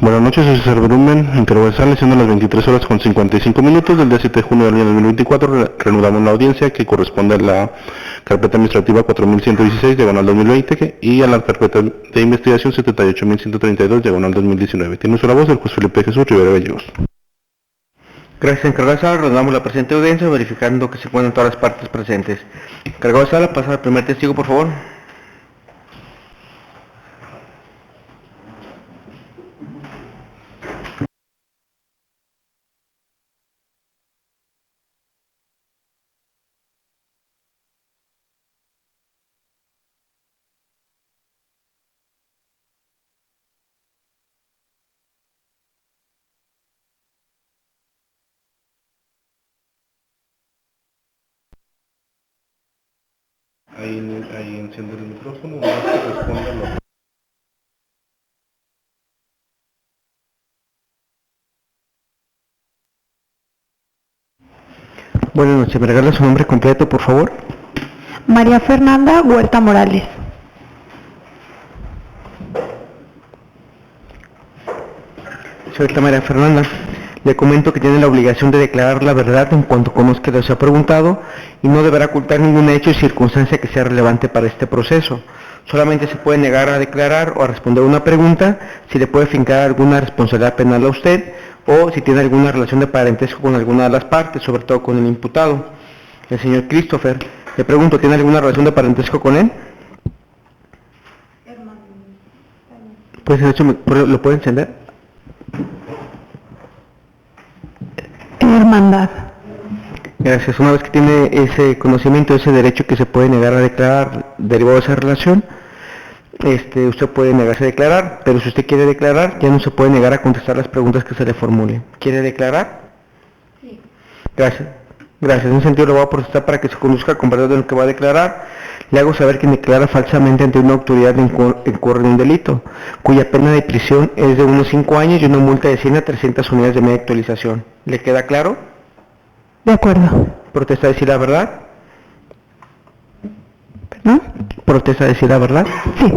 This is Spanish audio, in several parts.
Buenas noches, soy César Berumen, encargado de sala, siendo las 23 horas con 55 minutos del día 7 de junio del año 2024, reanudamos la audiencia que corresponde a la carpeta administrativa 4116, diagonal 2020, y a la carpeta de investigación 78132, diagonal 2019. Tiene uso la voz del juez Felipe Jesús Rivera Gallegos. Gracias, encargado de sala, reanudamos la presente audiencia, verificando que se encuentran todas las partes presentes. Encargado de sala, pasa al primer testigo, por favor. Ahí enciende el micrófono, una vez que responda lo... Buenas noches, ¿me regala su nombre completo, por favor? María Fernanda Huerta Morales. Señorita María Fernanda, le comento que tiene la obligación de declarar la verdad en cuanto conozca lo que se ha preguntado y no deberá ocultar ningún hecho y circunstancia que sea relevante para este proceso. Solamente se puede negar a declarar o a responder una pregunta si le puede fincar alguna responsabilidad penal a usted o si tiene alguna relación de parentesco con alguna de las partes, sobre todo con el imputado. El señor Christopher, le pregunto, ¿tiene alguna relación de parentesco con él? Pues de hecho, ¿lo puede encender? Hermandad. Gracias. Una vez que tiene ese conocimiento, ese derecho que se puede negar a declarar derivado de esa relación, usted puede negarse a declarar, pero si usted quiere declarar, ya no se puede negar a contestar las preguntas que se le formulen. ¿Quiere declarar? Sí. Gracias. Gracias. En ese sentido, lo voy a procesar para que se conduzca con verdad de lo que va a declarar. Le hago saber que declara falsamente ante una autoridad incurre en un delito, cuya pena de prisión es de unos 5 años y una multa de 100 a 300 unidades de media actualización. ¿Le queda claro? De acuerdo. ¿Protesta decir la verdad? ¿No? ¿Protesta decir la verdad? Sí.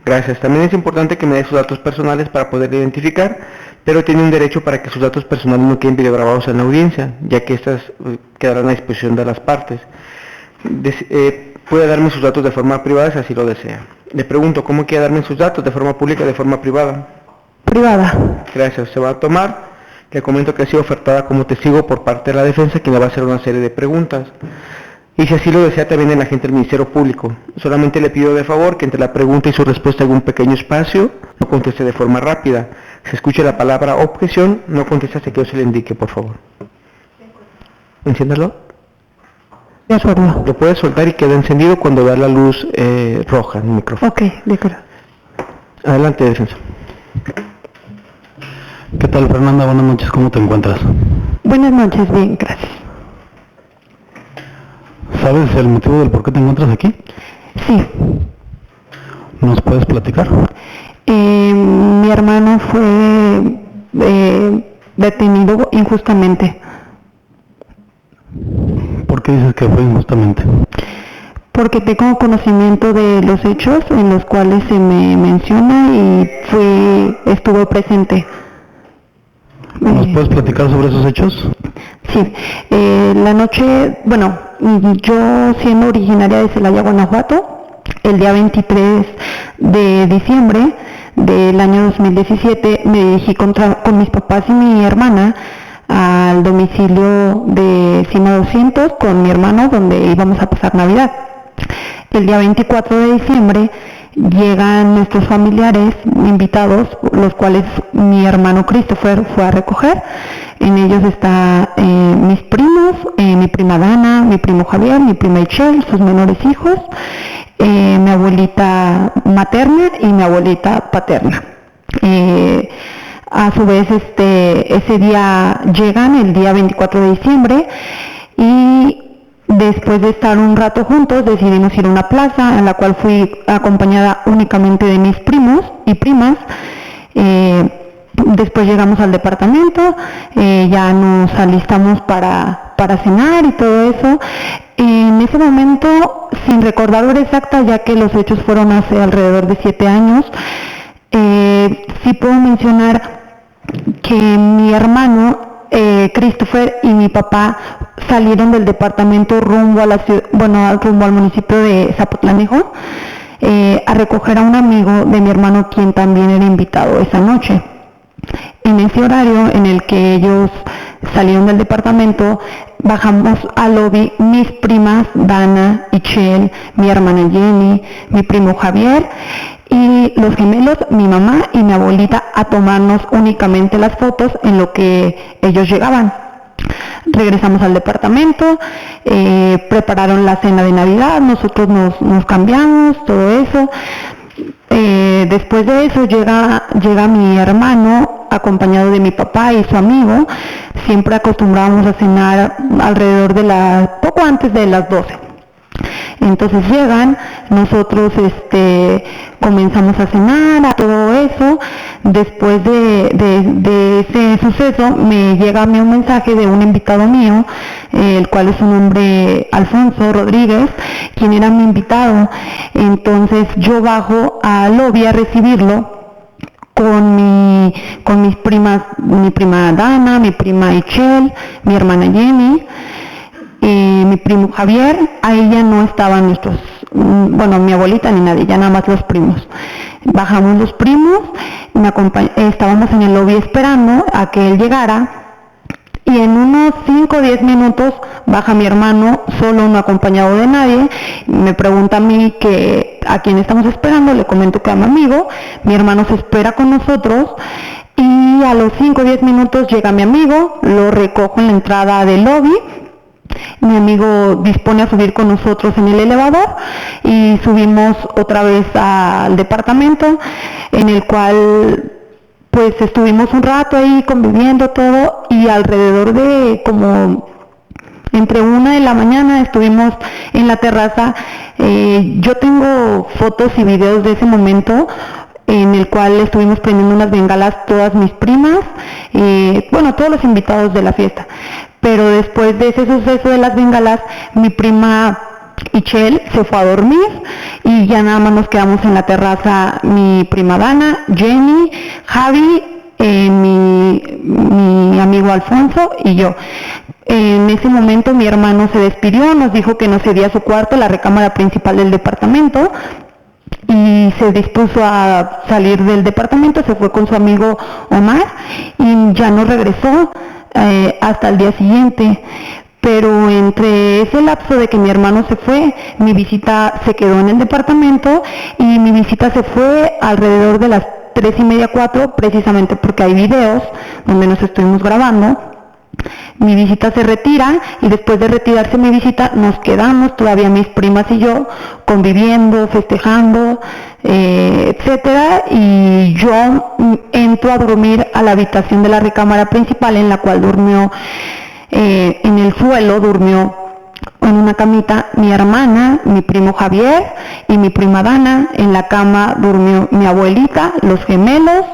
Gracias. También es importante que me dé sus datos personales para poder identificar, pero tiene un derecho para que sus datos personales no queden videograbados en la audiencia, ya que estas quedarán a disposición de las partes. Puede darme sus datos de forma privada si así lo desea. Le pregunto, ¿cómo quiere darme sus datos? ¿De forma pública o de forma privada? Privada. Gracias. Se va a tomar. Le comento que ha sido ofertada como testigo por parte de la defensa, quien le va a hacer una serie de preguntas. Y si así lo desea, también el agente del Ministerio Público. Solamente le pido de favor que entre la pregunta y su respuesta haga un pequeño espacio, no conteste de forma rápida. Se escuche la palabra objeción, no conteste hasta que yo se le indique, por favor. Enciéndalo. De acuerdo. Lo puede soltar y queda encendido cuando vea la luz roja en el micrófono. Ok, de acuerdo. Adelante, defensa. ¿Qué tal, Fernanda? Buenas noches, ¿cómo te encuentras? Buenas noches, bien, gracias. ¿Sabes el motivo del por qué te encuentras aquí? Sí. ¿Nos puedes platicar? Mi hermano fue detenido injustamente. ¿Por qué dices que fue injustamente? Porque tengo conocimiento de los hechos en los cuales se me menciona y estuve presente. ¿Nos puedes platicar sobre esos hechos? Sí, la noche, bueno, yo siendo originaria de Celaya, Guanajuato, el día 23 de diciembre del año 2017 me dirigí con mis papás y mi hermana al domicilio de Cima 200 con mi hermano donde íbamos a pasar Navidad. El día 24 de diciembre llegan nuestros familiares invitados, los cuales mi hermano Christopher fue a recoger. En ellos está mis primos, mi prima Dana, mi primo Javier, mi prima Michelle, sus menores hijos, mi abuelita materna y mi abuelita paterna. A su vez, ese día llegan, el día 24 de diciembre, y después de estar un rato juntos decidimos ir a una plaza en la cual fui acompañada únicamente de mis primos y primas. Después llegamos al departamento, ya nos alistamos para cenar y todo eso. En ese momento, sin recordar hora exacta, ya que los hechos fueron hace alrededor de 7 años, sí puedo mencionar que mi hermano Christopher y mi papá salieron del departamento rumbo a la ciudad, rumbo al municipio de Zapotlanejo, a recoger a un amigo de mi hermano, quien también era invitado esa noche. En ese horario en el que ellos salieron del departamento, bajamos al lobby mis primas Dana y Chel, mi hermana Jenny, mi primo Javier y los gemelos, mi mamá y mi abuelita, a tomarnos únicamente las fotos en lo que ellos llegaban. Regresamos al departamento, prepararon la cena de Navidad, nosotros nos cambiamos, todo eso. Después de eso llega mi hermano acompañado de mi papá y su amigo. Siempre acostumbrábamos a cenar alrededor de poco antes de las 12. Entonces llegan, nosotros comenzamos a cenar, a todo eso. Después de ese suceso me llega a mí un mensaje de un invitado mío, el cual es un hombre, Alfonso Rodríguez, quien era mi invitado. Entonces yo bajo al lobby a recibirlo con mis primas, mi prima Dana, mi prima Ichel, mi hermana Jenny, mi primo Javier. Ahí ya no estaban mi abuelita ni nadie, ya nada más los primos. Bajamos los primos, estábamos en el lobby esperando a que él llegara, y en unos 5 o 10 minutos baja mi hermano solo, no acompañado de nadie. Me pregunta a mí a quién estamos esperando, le comento que a mi amigo. Mi hermano se espera con nosotros y a los 5 o 10 minutos llega mi amigo, lo recojo en la entrada del lobby. Mi amigo dispone a subir con nosotros en el elevador y subimos otra vez al departamento, en el cual pues estuvimos un rato ahí conviviendo todo, y alrededor de como entre 1 de la mañana estuvimos en la terraza. Yo tengo fotos y videos de ese momento en el cual estuvimos prendiendo unas bengalas todas mis primas, todos los invitados de la fiesta. Pero después de ese suceso de las bengalas, mi prima Ichel se fue a dormir y ya nada más nos quedamos en la terraza mi prima Dana, Jenny, Javi, mi amigo Alfonso y yo. En ese momento mi hermano se despidió, nos dijo que nos cedía su cuarto, la recámara principal del departamento, y se dispuso a salir del departamento. Se fue con su amigo Omar y ya no regresó hasta el día siguiente. Pero entre ese lapso de que mi hermano se fue, mi visita se quedó en el departamento, y mi visita se fue alrededor de las 3:30, 4, precisamente porque hay videos donde nos estuvimos grabando. Mi visita se retira, y después de retirarse mi visita nos quedamos todavía mis primas y yo conviviendo, festejando, etcétera, y yo entro a dormir a la habitación de la recámara principal, en la cual durmió en el suelo, durmió en una camita mi hermana, mi primo Javier y mi prima Dana. En la cama durmió mi abuelita, los gemelos,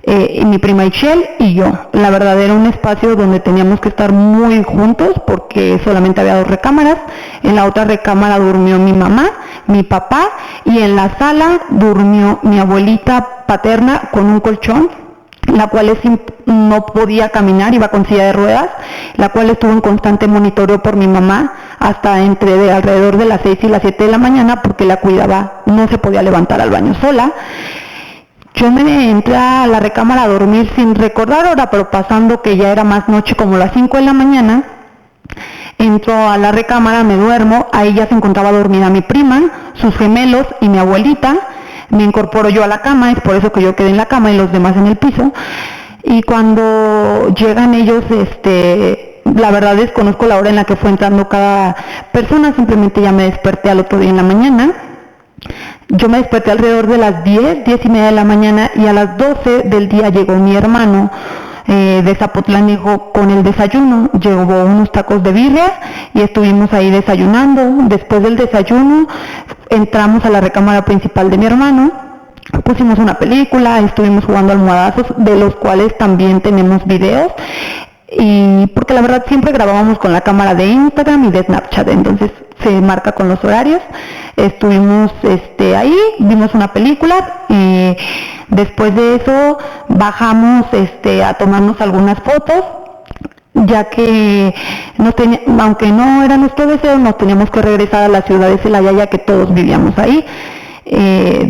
y mi prima Ichel y yo. La verdad era un espacio donde teníamos que estar muy juntos porque solamente había 2 recámaras. En la otra recámara durmió mi mamá, mi papá, y en la sala durmió mi abuelita paterna con un colchón, la cual no podía caminar, iba con silla de ruedas, la cual estuvo en constante monitoreo por mi mamá hasta alrededor de las 6 y las 7 de la mañana, porque la cuidaba, no se podía levantar al baño sola. Yo me entré a la recámara a dormir sin recordar hora, pero pasando que ya era más noche, como las 5 de la mañana, entro a la recámara, me duermo. Ahí ya se encontraba dormida mi prima, sus gemelos y mi abuelita. Me incorporo yo a la cama, es por eso que yo quedé en la cama y los demás en el piso. Y cuando llegan ellos, la verdad desconozco la hora en la que fue entrando cada persona, simplemente ya me desperté al otro día en la mañana. Yo me desperté alrededor de las 10:30 de la mañana, y a las 12 del día llegó mi hermano de Zapotlanejo con el desayuno. Llevó unos tacos de birria y estuvimos ahí desayunando. Después del desayuno entramos a la recámara principal de mi hermano, pusimos una película, estuvimos jugando almohadazos, de los cuales también tenemos videos. y porque la verdad siempre grabábamos con la cámara de Instagram y de Snapchat, entonces se marca con los horarios. Estuvimos ahí, vimos una película y después de eso bajamos a tomarnos algunas fotos, ya que aunque no era nuestro deseo, nos teníamos que regresar a la ciudad de Celaya, ya que todos vivíamos ahí.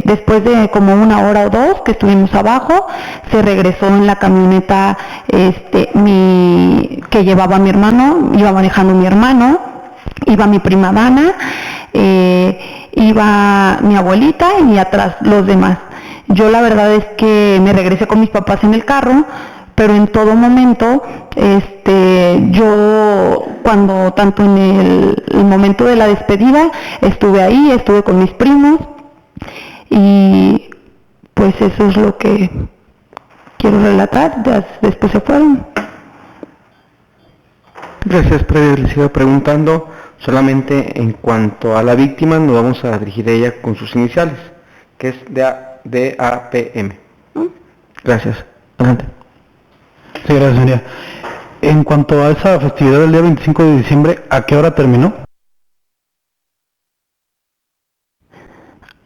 Después de como 1 hora o 2 que estuvimos abajo, se regresó en la camioneta que llevaba mi hermano, iba manejando mi hermano, iba mi prima Dana, iba mi abuelita y atrás los demás. Yo la verdad es que me regresé con mis papás en el carro, pero en todo momento, yo cuando tanto en el momento de la despedida estuve ahí, estuve con mis primos y pues eso es lo que quiero relatar. Ya después se fueron. Gracias, Previo. Le sigo preguntando. Solamente en cuanto a la víctima, nos vamos a dirigir a ella con sus iniciales, que es DAPM. Gracias. Adelante. Sí, gracias, señoría. En cuanto a esa festividad del día 25 de diciembre, ¿a qué hora terminó?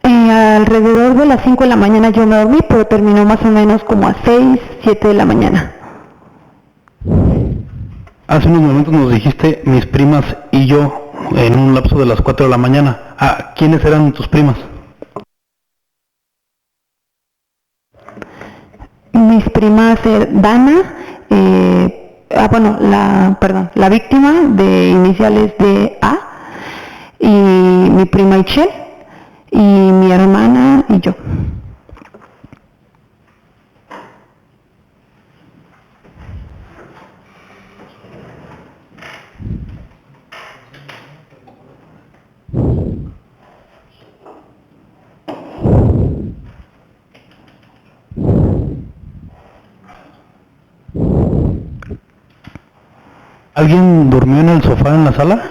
Alrededor de las 5 de la mañana yo me dormí, pero terminó más o menos como a 6, 7 de la mañana. Hace unos momentos nos dijiste mis primas y yo en un lapso de las 4 de la mañana. ¿Quiénes eran tus primas? Mis primas, Dana, la víctima de iniciales de A, y mi prima Ichel, y mi hermana y yo. ¿Alguien durmió en el sofá en la sala?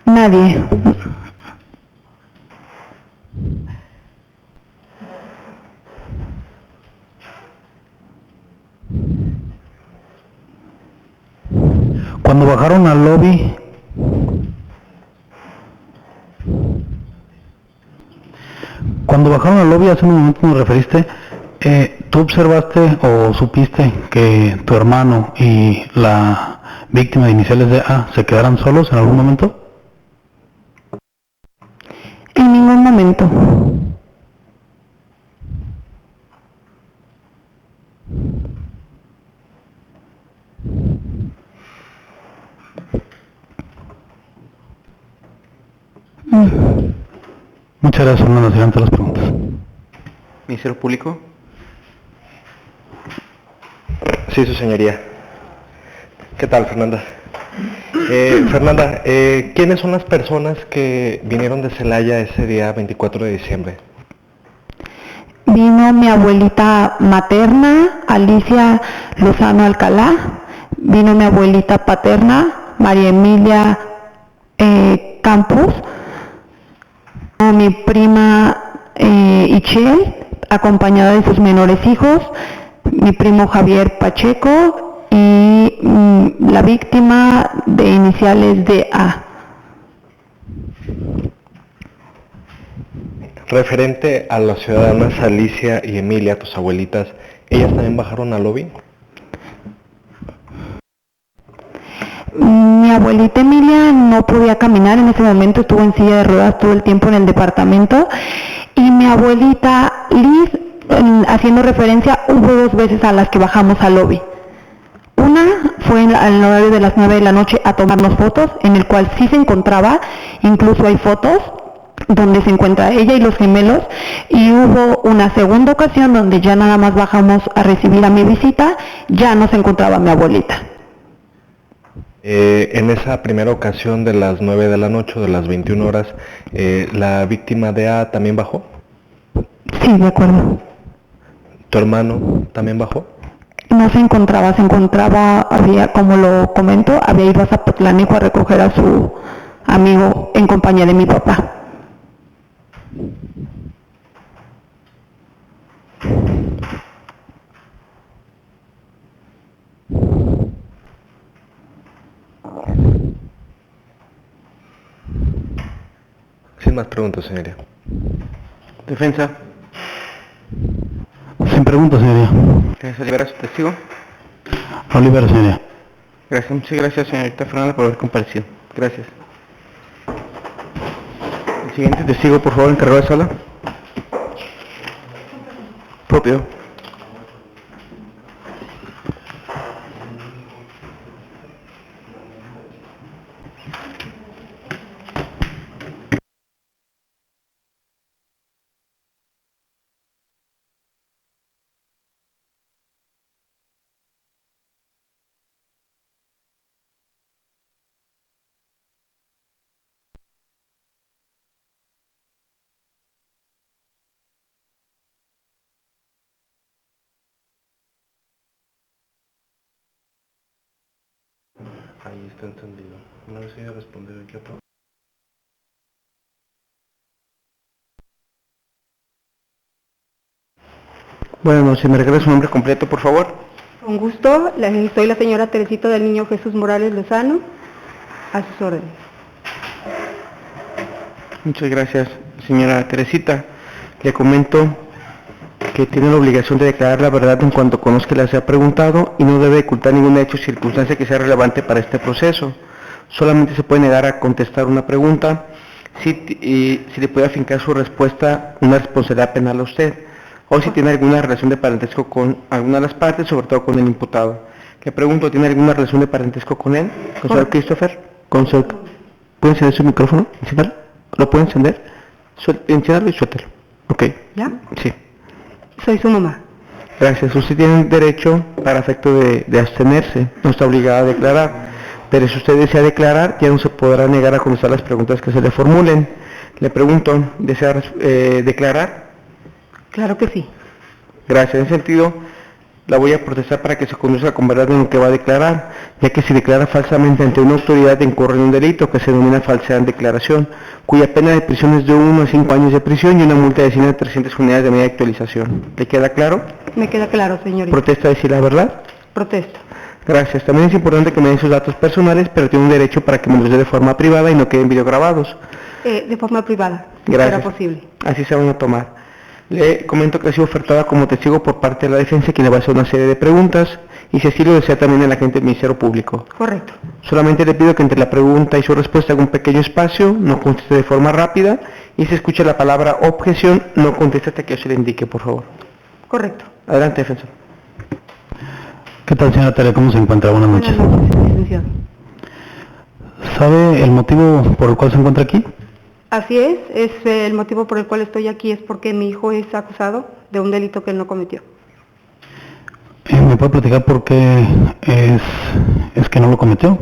Nadie. Cuando bajaron al lobby, hace un momento nos referiste, ¿tú observaste o supiste que tu hermano y la víctima de iniciales de A se quedaran solos en algún momento? En ningún momento. Muchas gracias, Fernanda. Adelante las preguntas. Ministerio Público. Sí, su señoría. ¿Qué tal, Fernanda? Fernanda, ¿quiénes son las personas que vinieron de Celaya ese día 24 de diciembre? Vino mi abuelita materna, Alicia Lozano Alcalá. Vino mi abuelita paterna, María Emilia Campos. Mi prima Ichel, acompañada de sus menores hijos, mi primo Javier Pacheco y la víctima de iniciales de A. Referente a las ciudadanas Alicia y Emilia, tus abuelitas, ¿ellas también bajaron al lobby? Mi abuelita Emilia no podía caminar en ese momento, estuvo en silla de ruedas todo el tiempo en el departamento, y mi abuelita Liz, haciendo referencia, hubo 2 veces a las que bajamos al lobby. Una fue al horario de las 9 de la noche a tomarnos fotos, en el cual sí se encontraba, incluso hay fotos donde se encuentra ella y los gemelos, y hubo una segunda ocasión donde ya nada más bajamos a recibir a mi visita, ya no se encontraba mi abuelita. En esa primera ocasión de las 9 de la noche, de las 21 horas, ¿la víctima de A también bajó? Sí, de acuerdo. ¿Tu hermano también bajó? No se encontraba, había, como lo comento, había ido a Zapotlanejo a recoger a su amigo en compañía de mi papá. Sin más preguntas, señoría. Defensa. Sin preguntas, señoría. Gracias. ¿Libera a su testigo? No libera, señoría. Gracias. Muchas gracias, señorita Fernanda, por haber comparecido. Gracias. El siguiente testigo, por favor, encargado de sala. Propio. Ahí está entendido. Una vez ella respondió, ¿qué otro? Buenas noches. ¿Me regresa su nombre completo, por favor? Con gusto, soy la señora Teresita del Niño Jesús Morales Lozano, a sus órdenes. Muchas gracias, señora Teresita. Le comento que tiene la obligación de declarar la verdad en cuanto conozca la sea preguntado y no debe ocultar ningún hecho o circunstancia que sea relevante para este proceso. Solamente se puede negar a contestar una pregunta si le puede afincar su respuesta una responsabilidad penal a usted, o si tiene alguna relación de parentesco con alguna de las partes, sobre todo con el imputado. Le pregunto, ¿tiene alguna relación de parentesco con él? ¿Con señor Christopher? ¿Puede encender su micrófono? ¿Enciéndalo? ¿Lo puede encender? Enciéndalo y suéltelo. Ok. ¿Ya? Sí. Soy su mamá. Gracias. Usted tiene derecho, para efecto de abstenerse, no está obligada a declarar. Pero si usted desea declarar, ya no se podrá negar a contestar las preguntas que se le formulen. Le pregunto, ¿desea declarar? Claro que sí. Gracias. En ese sentido, la voy a protestar para que se conduzca con verdad en lo que va a declarar, ya que si declara falsamente ante una autoridad incurre en un delito que se denomina falsedad en declaración, cuya pena de prisión es de 1 a 5 años de prisión y una multa de 100 a 300 unidades de media actualización. ¿Le queda claro? Me queda claro, señorita. ¿Protesta decir la verdad? Protesto. Gracias. También es importante que me den sus datos personales, pero tiene un derecho para que me los dé de forma privada y no queden videograbados. De forma privada, si Gracias. será posible. Así se van a tomar. Le comento que ha sido ofertada como testigo por parte de la defensa, quien le va a hacer una serie de preguntas, y si así lo desea también el agente del Ministerio Público. Correcto. Solamente le pido que entre la pregunta y su respuesta haga un pequeño espacio, no conteste de forma rápida, y si escucha la palabra objeción, no conteste hasta que yo se le indique, por favor. Correcto. Adelante, defensor. ¿Qué tal, señora Tere? ¿Cómo se encuentra? Buenas noches. Buenas noches, licenciado. ¿Sabe el motivo por el cual se encuentra aquí? Así es el motivo por el cual estoy aquí, es porque mi hijo es acusado de un delito que él no cometió. ¿Me puede platicar por qué es que no lo cometió?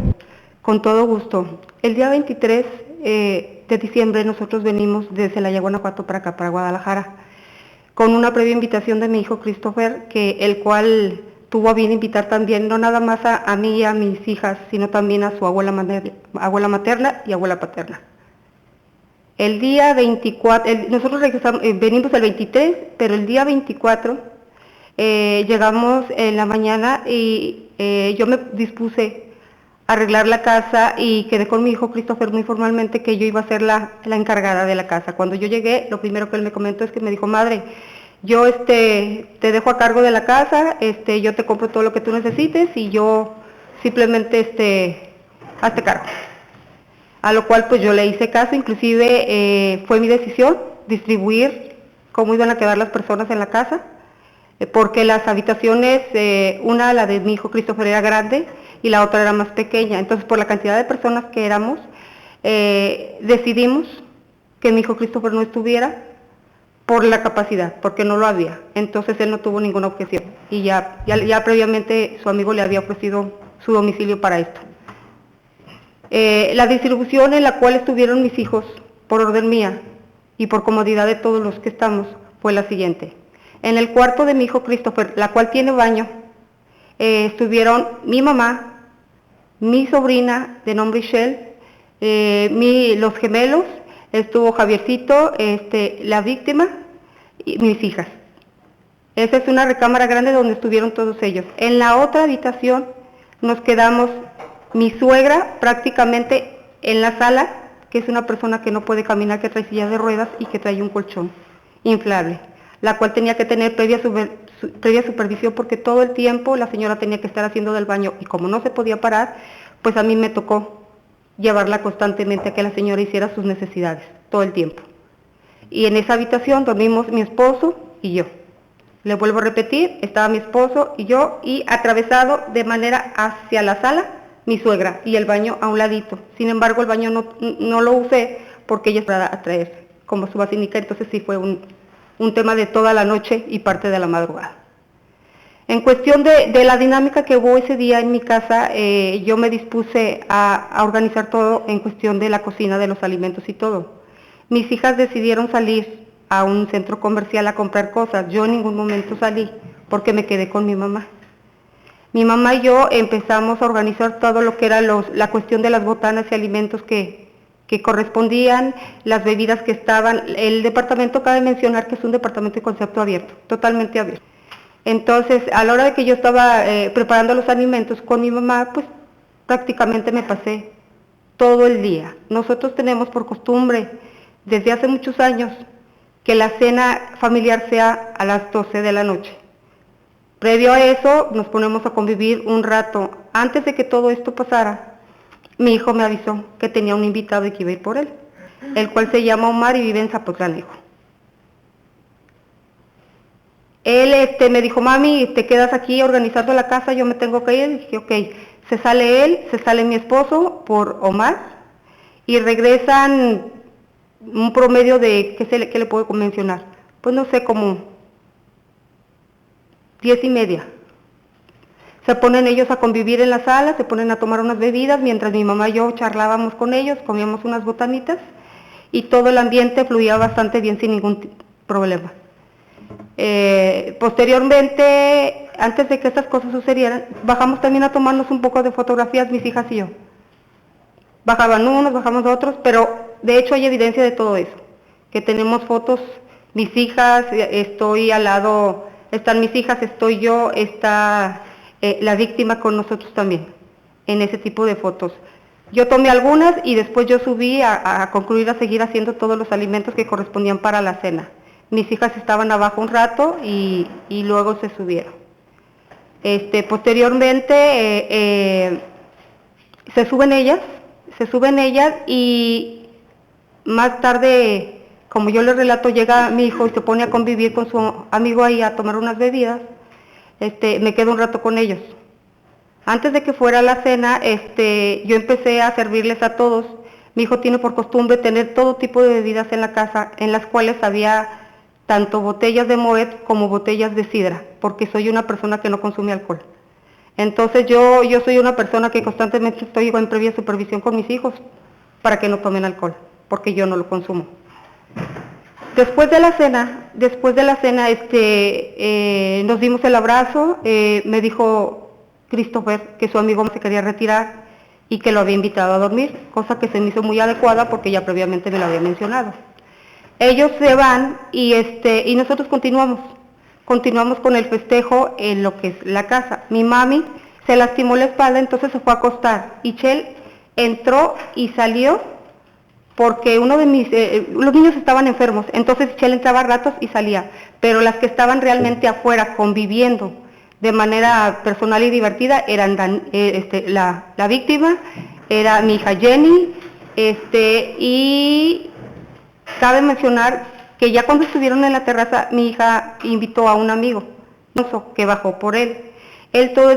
Con todo gusto. El día 23 de diciembre nosotros venimos de Celaya, Guanajuato, para acá, para Guadalajara, con una previa invitación de mi hijo Christopher, el cual tuvo a bien invitar también, no nada más a mí y a mis hijas, sino también a su abuela materna y abuela paterna. El día 24, nosotros venimos el 23, pero el día 24 llegamos en la mañana y yo me dispuse a arreglar la casa y quedé con mi hijo Christopher muy formalmente que yo iba a ser la encargada de la casa. Cuando yo llegué, lo primero que él me comentó es que me dijo, madre, yo te dejo a cargo de la casa, yo te compro todo lo que tú necesites y yo simplemente hazte cargo. A lo cual pues yo le hice caso, inclusive fue mi decisión distribuir cómo iban a quedar las personas en la casa, porque las habitaciones, una, la de mi hijo Christopher, era grande y la otra era más pequeña. Entonces, por la cantidad de personas que éramos, decidimos que mi hijo Christopher no estuviera por la capacidad, porque no lo había. Entonces él no tuvo ninguna objeción y ya previamente su amigo le había ofrecido su domicilio para esto. La distribución en la cual estuvieron mis hijos, por orden mía y por comodidad de todos los que estamos, fue la siguiente. En el cuarto de mi hijo Christopher, la cual tiene baño, estuvieron mi mamá, mi sobrina de nombre Shell, los gemelos, estuvo Javiercito, la víctima y mis hijas. Esa es una recámara grande donde estuvieron todos ellos. En la otra habitación nos quedamos mi suegra prácticamente en la sala que es una persona que no puede caminar, que trae silla de ruedas y que trae un colchón inflable, la cual tenía que tener previa supervisión porque todo el tiempo la señora tenía que estar haciendo del baño y como no se podía parar, pues a mí me tocó llevarla constantemente a que la señora hiciera sus necesidades, todo el tiempo. Y en esa habitación dormimos mi esposo y yo. Le vuelvo a repetir, estaba mi esposo y yo, y atravesado de manera hacia la sala, mi suegra, y el baño a un ladito. Sin embargo, el baño no lo usé porque ella estaba a traer como su basílica, entonces sí fue un tema de toda la noche y parte de la madrugada. En cuestión de la dinámica que hubo ese día en mi casa, yo me dispuse a organizar todo en cuestión de la cocina, de los alimentos y todo. Mis hijas decidieron salir a un centro comercial a comprar cosas. Yo en ningún momento salí porque me quedé con mi mamá. Mi mamá y yo empezamos a organizar todo lo que era la cuestión de las botanas y alimentos que correspondían, las bebidas que estaban. El departamento, cabe mencionar que es un departamento de concepto abierto, totalmente abierto. Entonces, a la hora de que yo estaba preparando los alimentos con mi mamá, pues prácticamente me pasé todo el día. Nosotros tenemos por costumbre, desde hace muchos años, que la cena familiar sea a las 12 de la noche. Previo a eso, nos ponemos a convivir un rato. Antes de que todo esto pasara, mi hijo me avisó que tenía un invitado y que iba a ir por él, el cual se llama Omar y vive en Zapotlanejo. Él me dijo, mami, te quedas aquí organizando la casa, yo me tengo que ir. Y dije, ok, se sale él, se sale mi esposo por Omar y regresan un promedio de, ¿qué le puedo mencionar? Pues no sé, como 10:30. Se ponen ellos a convivir en la sala, se ponen a tomar unas bebidas, mientras mi mamá y yo charlábamos con ellos, comíamos unas botanitas y todo el ambiente fluía bastante bien sin ningún problema. Posteriormente, antes de que estas cosas sucedieran, bajamos también a tomarnos un poco de fotografías, mis hijas y yo. Bajaban unos, bajamos otros, pero de hecho hay evidencia de todo eso, que tenemos fotos, mis hijas, estoy al lado, están mis hijas, estoy yo, está la víctima con nosotros también, en ese tipo de fotos. Yo tomé algunas y después yo subí a concluir a seguir haciendo todos los alimentos que correspondían para la cena. Mis hijas estaban abajo un rato y luego se subieron. Posteriormente se suben ellas y más tarde, como yo les relato, llega mi hijo y se pone a convivir con su amigo ahí a tomar unas bebidas. Me quedo un rato con ellos. Antes de que fuera la cena, yo empecé a servirles a todos. Mi hijo tiene por costumbre tener todo tipo de bebidas en la casa, en las cuales había tanto botellas de Moet como botellas de sidra, porque soy una persona que no consume alcohol. Entonces yo soy una persona que constantemente estoy en previa supervisión con mis hijos para que no tomen alcohol, porque yo no lo consumo. Después de la cena, nos dimos el abrazo, me dijo Christopher que su amigo se quería retirar y que lo había invitado a dormir, cosa que se me hizo muy adecuada porque ya previamente me lo había mencionado. Ellos se van y nosotros continuamos con el festejo en lo que es la casa. Mi mami se lastimó la espalda, entonces se fue a acostar. Y Chel entró y salió porque los niños estaban enfermos, entonces Chel entraba a ratos y salía, pero las que estaban realmente afuera conviviendo de manera personal y divertida eran la víctima, era mi hija Jenny, y cabe mencionar que ya cuando estuvieron en la terraza, mi hija invitó a un amigo que bajó por él. Él todo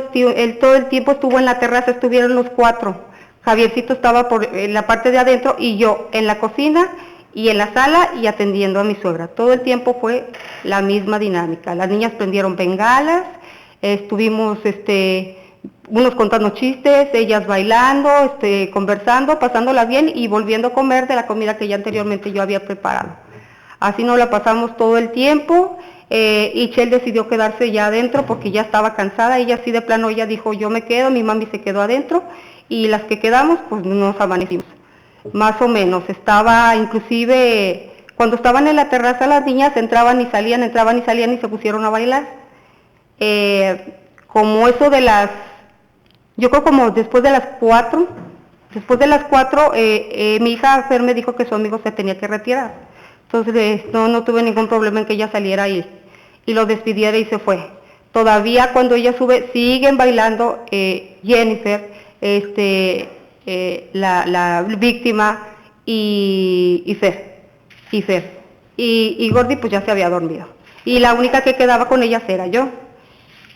el tiempo estuvo en la terraza, estuvieron los 4. Javiercito estaba en la parte de adentro y yo en la cocina y en la sala y atendiendo a mi suegra. Todo el tiempo fue la misma dinámica. Las niñas prendieron bengalas, estuvimos unos contando chistes, ellas bailando, conversando, pasándola bien y volviendo a comer de la comida que ya anteriormente yo había preparado. Así nos la pasamos todo el tiempo. Y Chel decidió quedarse ya adentro porque ya estaba cansada. Ella así de plano, ella dijo, yo me quedo, mi mami se quedó adentro y las que quedamos pues nos amanecimos. Más o menos, estaba inclusive, cuando estaban en la terraza las niñas entraban y salían y se pusieron a bailar. Como eso de yo creo como después de las 4, Después de las 4, mi hija Fer me dijo que su amigo se tenía que retirar. Entonces no tuve ningún problema en que ella saliera y lo despidiera y se fue. Todavía cuando ella sube, siguen bailando Jennifer, la víctima y Fer. Y Gordy pues ya se había dormido. Y la única que quedaba con ellas era yo.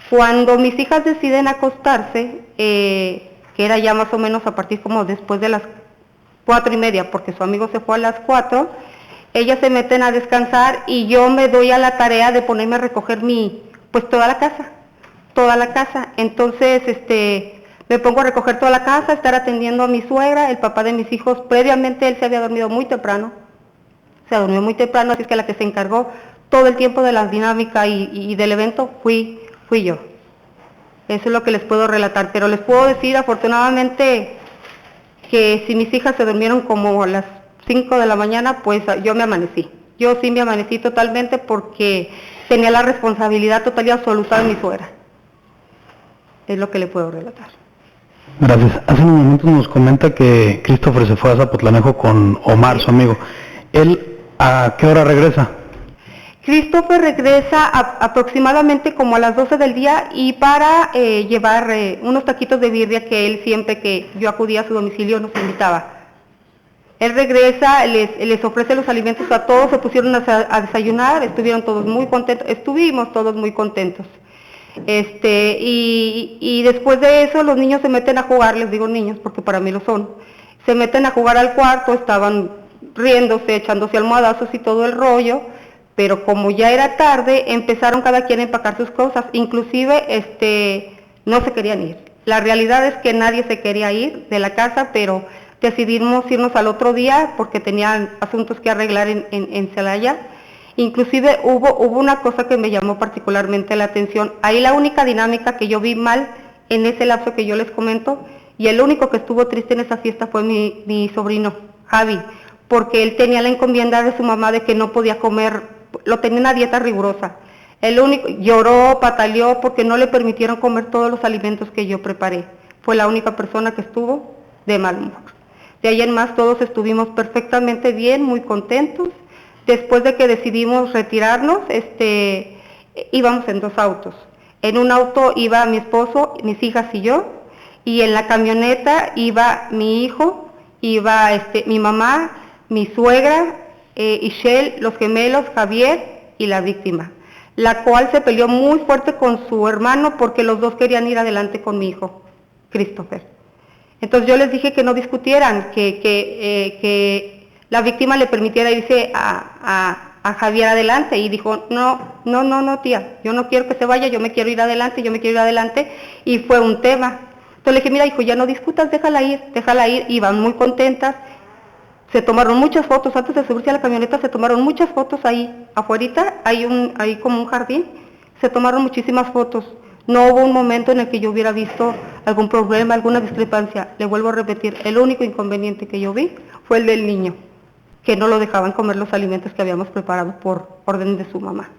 Cuando mis hijas deciden acostarse, que era ya más o menos a partir como después de las 4:30, porque su amigo se fue a las 4, ellas se meten a descansar y yo me doy a la tarea de ponerme a recoger pues toda la casa. Entonces, me pongo a recoger toda la casa, estar atendiendo a mi suegra, el papá de mis hijos. Previamente él se había dormido muy temprano, así es que la que se encargó todo el tiempo de la dinámica y del evento fui yo. Eso es lo que les puedo relatar, pero les puedo decir afortunadamente que si mis hijas se durmieron como a las 5 de la mañana, pues yo me amanecí. Yo sí me amanecí totalmente porque tenía la responsabilidad total y absoluta de mi suegra. Es lo que le puedo relatar. Gracias. Hace un momento nos comenta que Christopher se fue a Zapotlanejo con Omar, su amigo. ¿Él a qué hora regresa? Christopher regresa aproximadamente como a las 12 del día y para llevar unos taquitos de birria que él siempre que yo acudía a su domicilio nos invitaba. Él regresa, les ofrece los alimentos a todos, se pusieron a desayunar, estuvimos todos muy contentos. Y después de eso los niños se meten a jugar, les digo niños porque para mí lo son, se meten a jugar al cuarto, estaban riéndose, echándose almohadazos y todo el rollo. Pero como ya era tarde, empezaron cada quien a empacar sus cosas, inclusive no se querían ir. La realidad es que nadie se quería ir de la casa, pero decidimos irnos al otro día porque tenían asuntos que arreglar en Celaya. Inclusive hubo una cosa que me llamó particularmente la atención. Ahí la única dinámica que yo vi mal en ese lapso que yo les comento, y el único que estuvo triste en esa fiesta fue mi sobrino, Javi, porque él tenía la encomienda de su mamá de que no podía comer. Lo tenía una dieta rigurosa. El único, lloró, pataleó porque no le permitieron comer todos los alimentos que yo preparé. Fue la única persona que estuvo de mal humor. De ahí en más todos estuvimos perfectamente bien, muy contentos. Después de que decidimos retirarnos, íbamos en 2 autos. En un auto iba mi esposo, mis hijas y yo, y en la camioneta iba mi hijo, iba mi mamá, mi suegra, Ishel, los gemelos, Javier y la víctima, la cual se peleó muy fuerte con su hermano porque los dos querían ir adelante con mi hijo, Christopher. Entonces yo les dije que no discutieran, que la víctima le permitiera irse a Javier adelante, y dijo, no tía, yo no quiero que se vaya, yo me quiero ir adelante, y fue un tema. Entonces le dije, mira hijo, ya no discutas, déjala ir, iban muy contentas. Se tomaron muchas fotos, antes de subirse a la camioneta se tomaron muchas fotos ahí, afuerita, hay como un jardín, se tomaron muchísimas fotos. No hubo un momento en el que yo hubiera visto algún problema, alguna discrepancia. Le vuelvo a repetir, el único inconveniente que yo vi fue el del niño, que no lo dejaban comer los alimentos que habíamos preparado por orden de su mamá.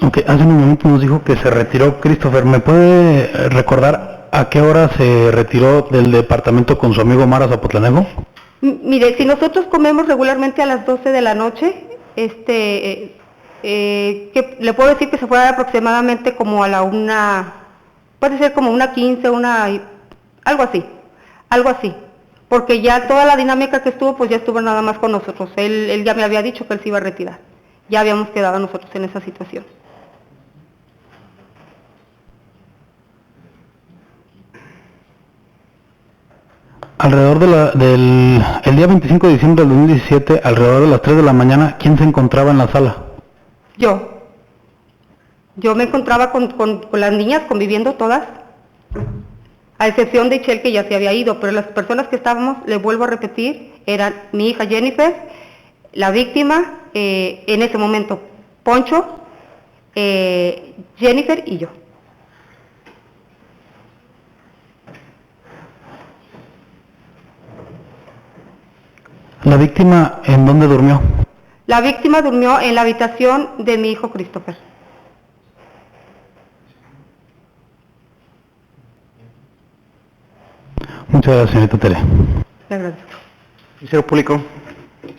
Ok, hace un momento nos dijo que se retiró Christopher. ¿Me puede recordar a qué hora se retiró del departamento con su amigo Omar a Zapotlanejo? Mire, si nosotros comemos regularmente a las 12 de la noche, que le puedo decir que se fue aproximadamente como a la 1, puede ser como 1:15, algo así, porque ya toda la dinámica que estuvo, pues ya estuvo nada más con nosotros. Él ya me había dicho que él se iba a retirar, ya habíamos quedado nosotros en esa situación. Alrededor el día 25 de diciembre del 2017, alrededor de las 3 de la mañana, ¿quién se encontraba en la sala? Yo me encontraba con las niñas conviviendo todas, a excepción de Ichel que ya se había ido, pero las personas que estábamos, les vuelvo a repetir, eran mi hija Jennifer, la víctima, en ese momento Poncho, Jennifer y yo. ¿La víctima en dónde durmió? La víctima durmió en la habitación de mi hijo Christopher. Muchas gracias, señorita Tere. Le agradezco. Ministerio Público.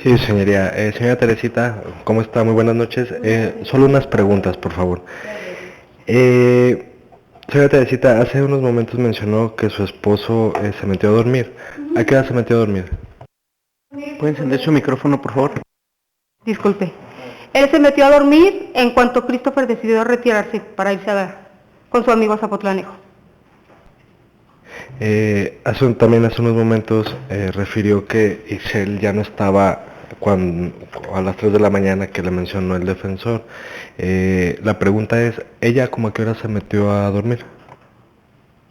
Sí, señoría. Señora Teresita, ¿cómo está? Muy buenas noches. Solo unas preguntas, por favor. Señora Teresita, hace unos momentos mencionó que su esposo se metió a dormir. ¿A qué hora se metió a dormir? ¿Puede encender su micrófono, por favor? Disculpe. Él se metió a dormir en cuanto Christopher decidió retirarse para irse con su amigo a Zapotlanejo. También hace unos momentos refirió que Ixchel ya no estaba a las 3 de la mañana que le mencionó el defensor. La pregunta es, ¿ella como a qué hora se metió a dormir?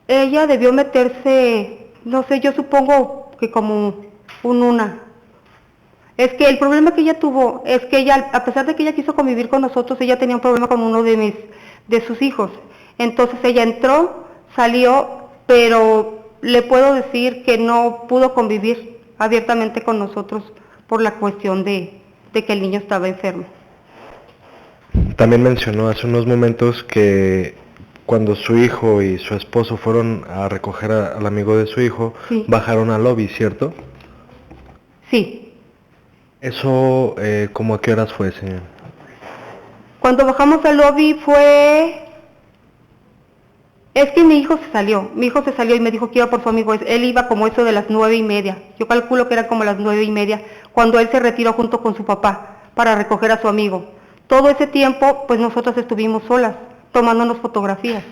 Ella debió meterse, no sé, yo supongo que como una. Es que el problema que ella tuvo es que ella, a pesar de que ella quiso convivir con nosotros, ella tenía un problema con uno de sus hijos. Entonces ella entró, salió, pero le puedo decir que no pudo convivir abiertamente con nosotros por la cuestión de que el niño estaba enfermo. También mencionó hace unos momentos que cuando su hijo y su esposo fueron a recoger al amigo de su hijo, sí, bajaron al lobby, ¿cierto? Sí. ¿Eso como a qué horas fue, señor? Cuando bajamos al lobby es que mi hijo se salió y me dijo que iba por su amigo. Él iba como eso de las 9:30. Yo calculo que era como las 9:30 cuando él se retiró junto con su papá para recoger a su amigo. Todo ese tiempo, pues nosotros estuvimos solas, tomándonos fotografías.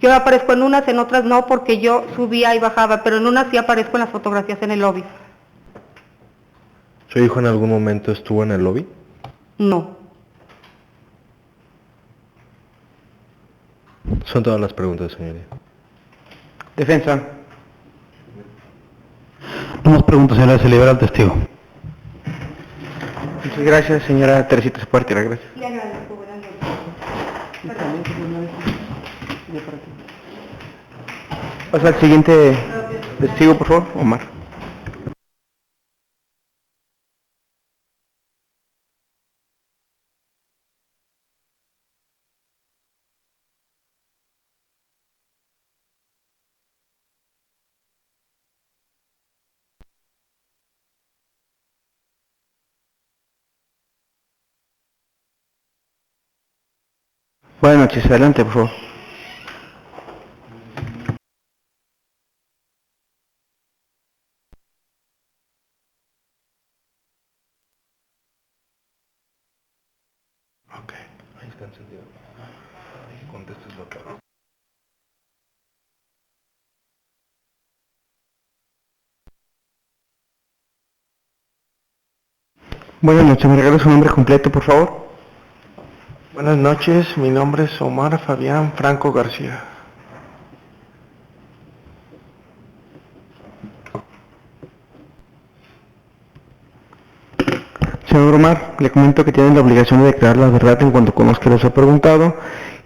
Yo aparezco en unas, en otras no, porque yo subía y bajaba, pero en unas sí aparezco en las fotografías en el lobby. ¿Su hijo en algún momento estuvo en el lobby? No. Son todas las preguntas, señoría. Defensa. No más preguntas, señora, se libera al testigo. Muchas gracias, señora Teresita, se puede retirar, gracias. Le agradezco, buenas noches. Pasa al siguiente testigo, por favor, Omar. Buenas noches, adelante, por favor. Ok, ahí está encendido. Contestes lo que hago. Buenas noches, ¿me regala su nombre completo, por favor? Buenas noches, mi nombre es Omar Fabián Franco García. Señor Omar, le comento que tiene la obligación de declarar la verdad en cuanto conozca lo que se ha preguntado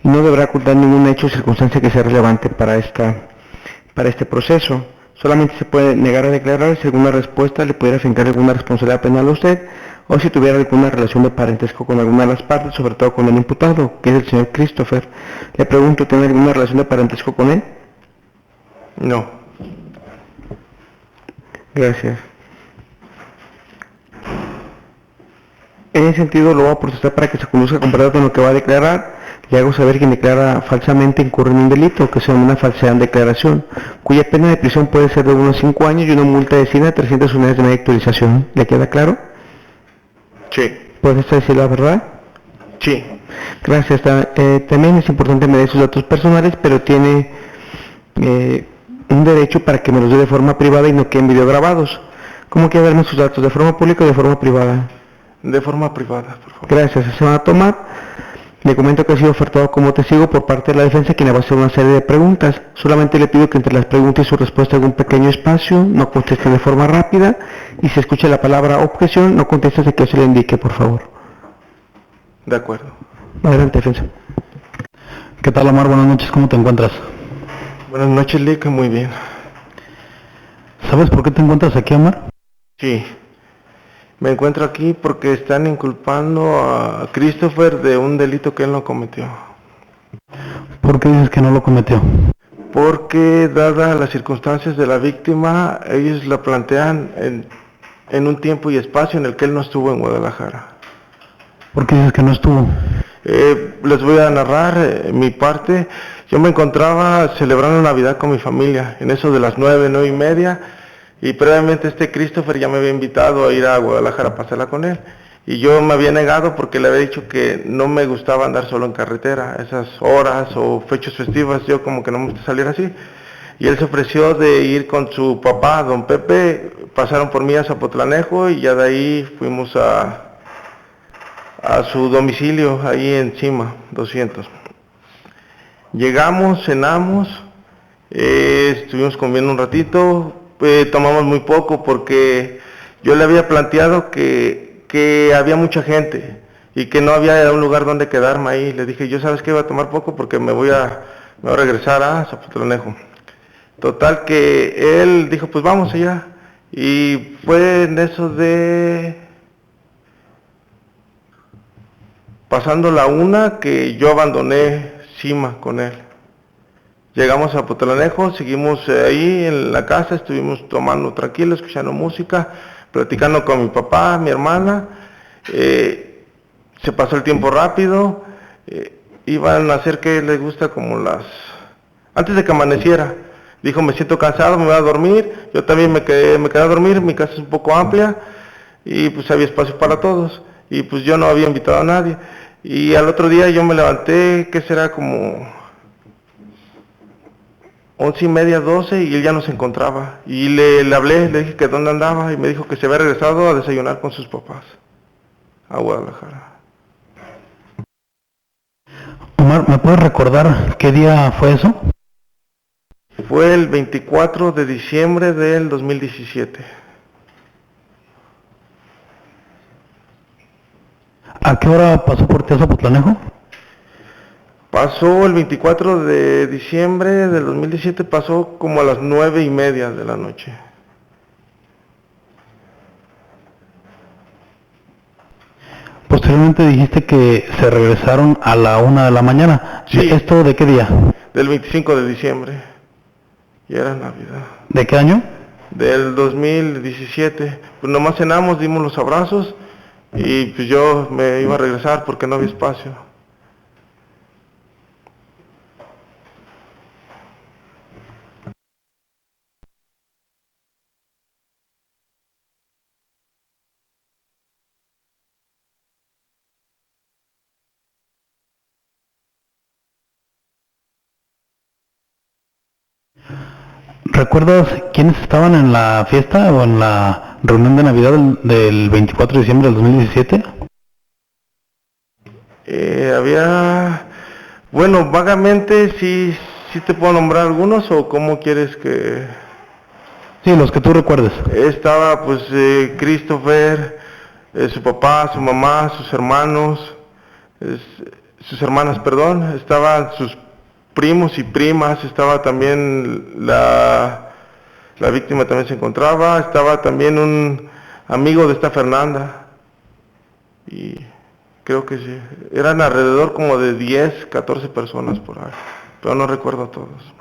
y no deberá ocultar ningún hecho o circunstancia que sea relevante para este proceso. Solamente se puede negar a declarar si alguna respuesta le pudiera fincar alguna responsabilidad penal a usted o si tuviera alguna relación de parentesco con alguna de las partes, sobre todo con el imputado, que es el señor Christopher. Le pregunto, ¿tiene alguna relación de parentesco con él? No. Gracias. En ese sentido lo voy a procesar para que se conozca con verdad con lo que va a declarar. Le hago saber que quien declara falsamente incurre en un delito, que se llama una falsedad en declaración, cuya pena de prisión puede ser de unos 5 años y una multa de 100 a 300 unidades de media actualización. ¿Le queda claro? Sí. ¿Puede usted decir la verdad? Sí. Gracias. También es importante medir sus datos personales, pero tiene un derecho para que me los dé de forma privada y no queden videograbados. ¿Cómo quiere darme sus datos? ¿De forma pública o de forma privada? De forma privada, por favor. Gracias. Se van a tomar. Le comento que ha sido ofertado como testigo por parte de la defensa, quien le va a hacer una serie de preguntas. Solamente le pido que entre las preguntas y su respuesta haga un pequeño espacio, no conteste de forma rápida, y si escucha la palabra objeción, no conteste hasta que se le indique, por favor. De acuerdo. Adelante, defensa. ¿Qué tal, Omar? Buenas noches, ¿cómo te encuentras? Buenas noches, Lick, muy bien. ¿Sabes por qué te encuentras aquí, Omar? Sí. Me encuentro aquí porque están inculpando a Christopher de un delito que él no cometió. ¿Por qué dices que no lo cometió? porque dadas las circunstancias de la víctima, ellos la plantean en un tiempo y espacio en el que él no estuvo en Guadalajara. ¿Por qué dices que no estuvo? Les voy a narrar mi parte. Yo me encontraba celebrando Navidad con mi familia, en eso de las 9:30, y previamente Christopher ya me había invitado a ir a Guadalajara a pasarla con él. Y yo me había negado porque le había dicho que no me gustaba andar solo en carretera, esas horas o fechas festivas, yo como que no me gusta salir así. Y él se ofreció de ir con su papá, don Pepe, pasaron por mí a Zapotlanejo y ya de ahí fuimos a su domicilio, ahí encima, 200. Llegamos, cenamos, estuvimos comiendo un ratito, tomamos muy poco porque yo le había planteado que había mucha gente y que no había un lugar donde quedarme ahí. Le dije, yo sabes que iba a tomar poco porque me voy a regresar a Zapotlanejo. Total que él dijo, pues vamos allá. Y fue en eso de pasando la 1 que yo abandoné Cima con él. Llegamos a Zapotlanejo, seguimos ahí en la casa, estuvimos tomando tranquilo, escuchando música, platicando con mi papá, mi hermana. Se pasó el tiempo rápido. Iban a hacer que les gusta como antes de que amaneciera. Dijo, me siento cansado, me voy a dormir. Yo también me quedé a dormir, mi casa es un poco amplia y pues había espacio para todos. Y pues yo no había invitado a nadie. Y al otro día yo me levanté, ¿qué será? Como 11:30, 12, y él ya no se encontraba. Y le hablé, le dije que dónde andaba y me dijo que se había regresado a desayunar con sus papás a Guadalajara. Omar, ¿me puedes recordar qué día fue eso? Fue el 24 de diciembre del 2017. ¿A qué hora pasó por ti a Zapotlanejo? Pasó el 24 de diciembre del 2017, pasó como a las 9:30 de la noche. Posteriormente dijiste que se regresaron a la 1 de la mañana. Sí. ¿Esto de qué día? Del 25 de diciembre. Y era Navidad. ¿De qué año? Del 2017. Pues nomás cenamos, dimos los abrazos y pues yo me iba a regresar porque no había espacio. ¿Recuerdas quiénes estaban en la fiesta o en la reunión de Navidad del 24 de diciembre del 2017? Bueno, vagamente sí te puedo nombrar algunos, o cómo quieres que... Sí, los que tú recuerdes. Estaba pues Christopher, su papá, su mamá, sus hermanos, sus hermanas, perdón, estaban sus primos y primas, estaba también la víctima también se encontraba, estaba también un amigo de esta Fernanda, y creo que sí, eran alrededor como de 10, 14 personas por ahí, pero no recuerdo a todos.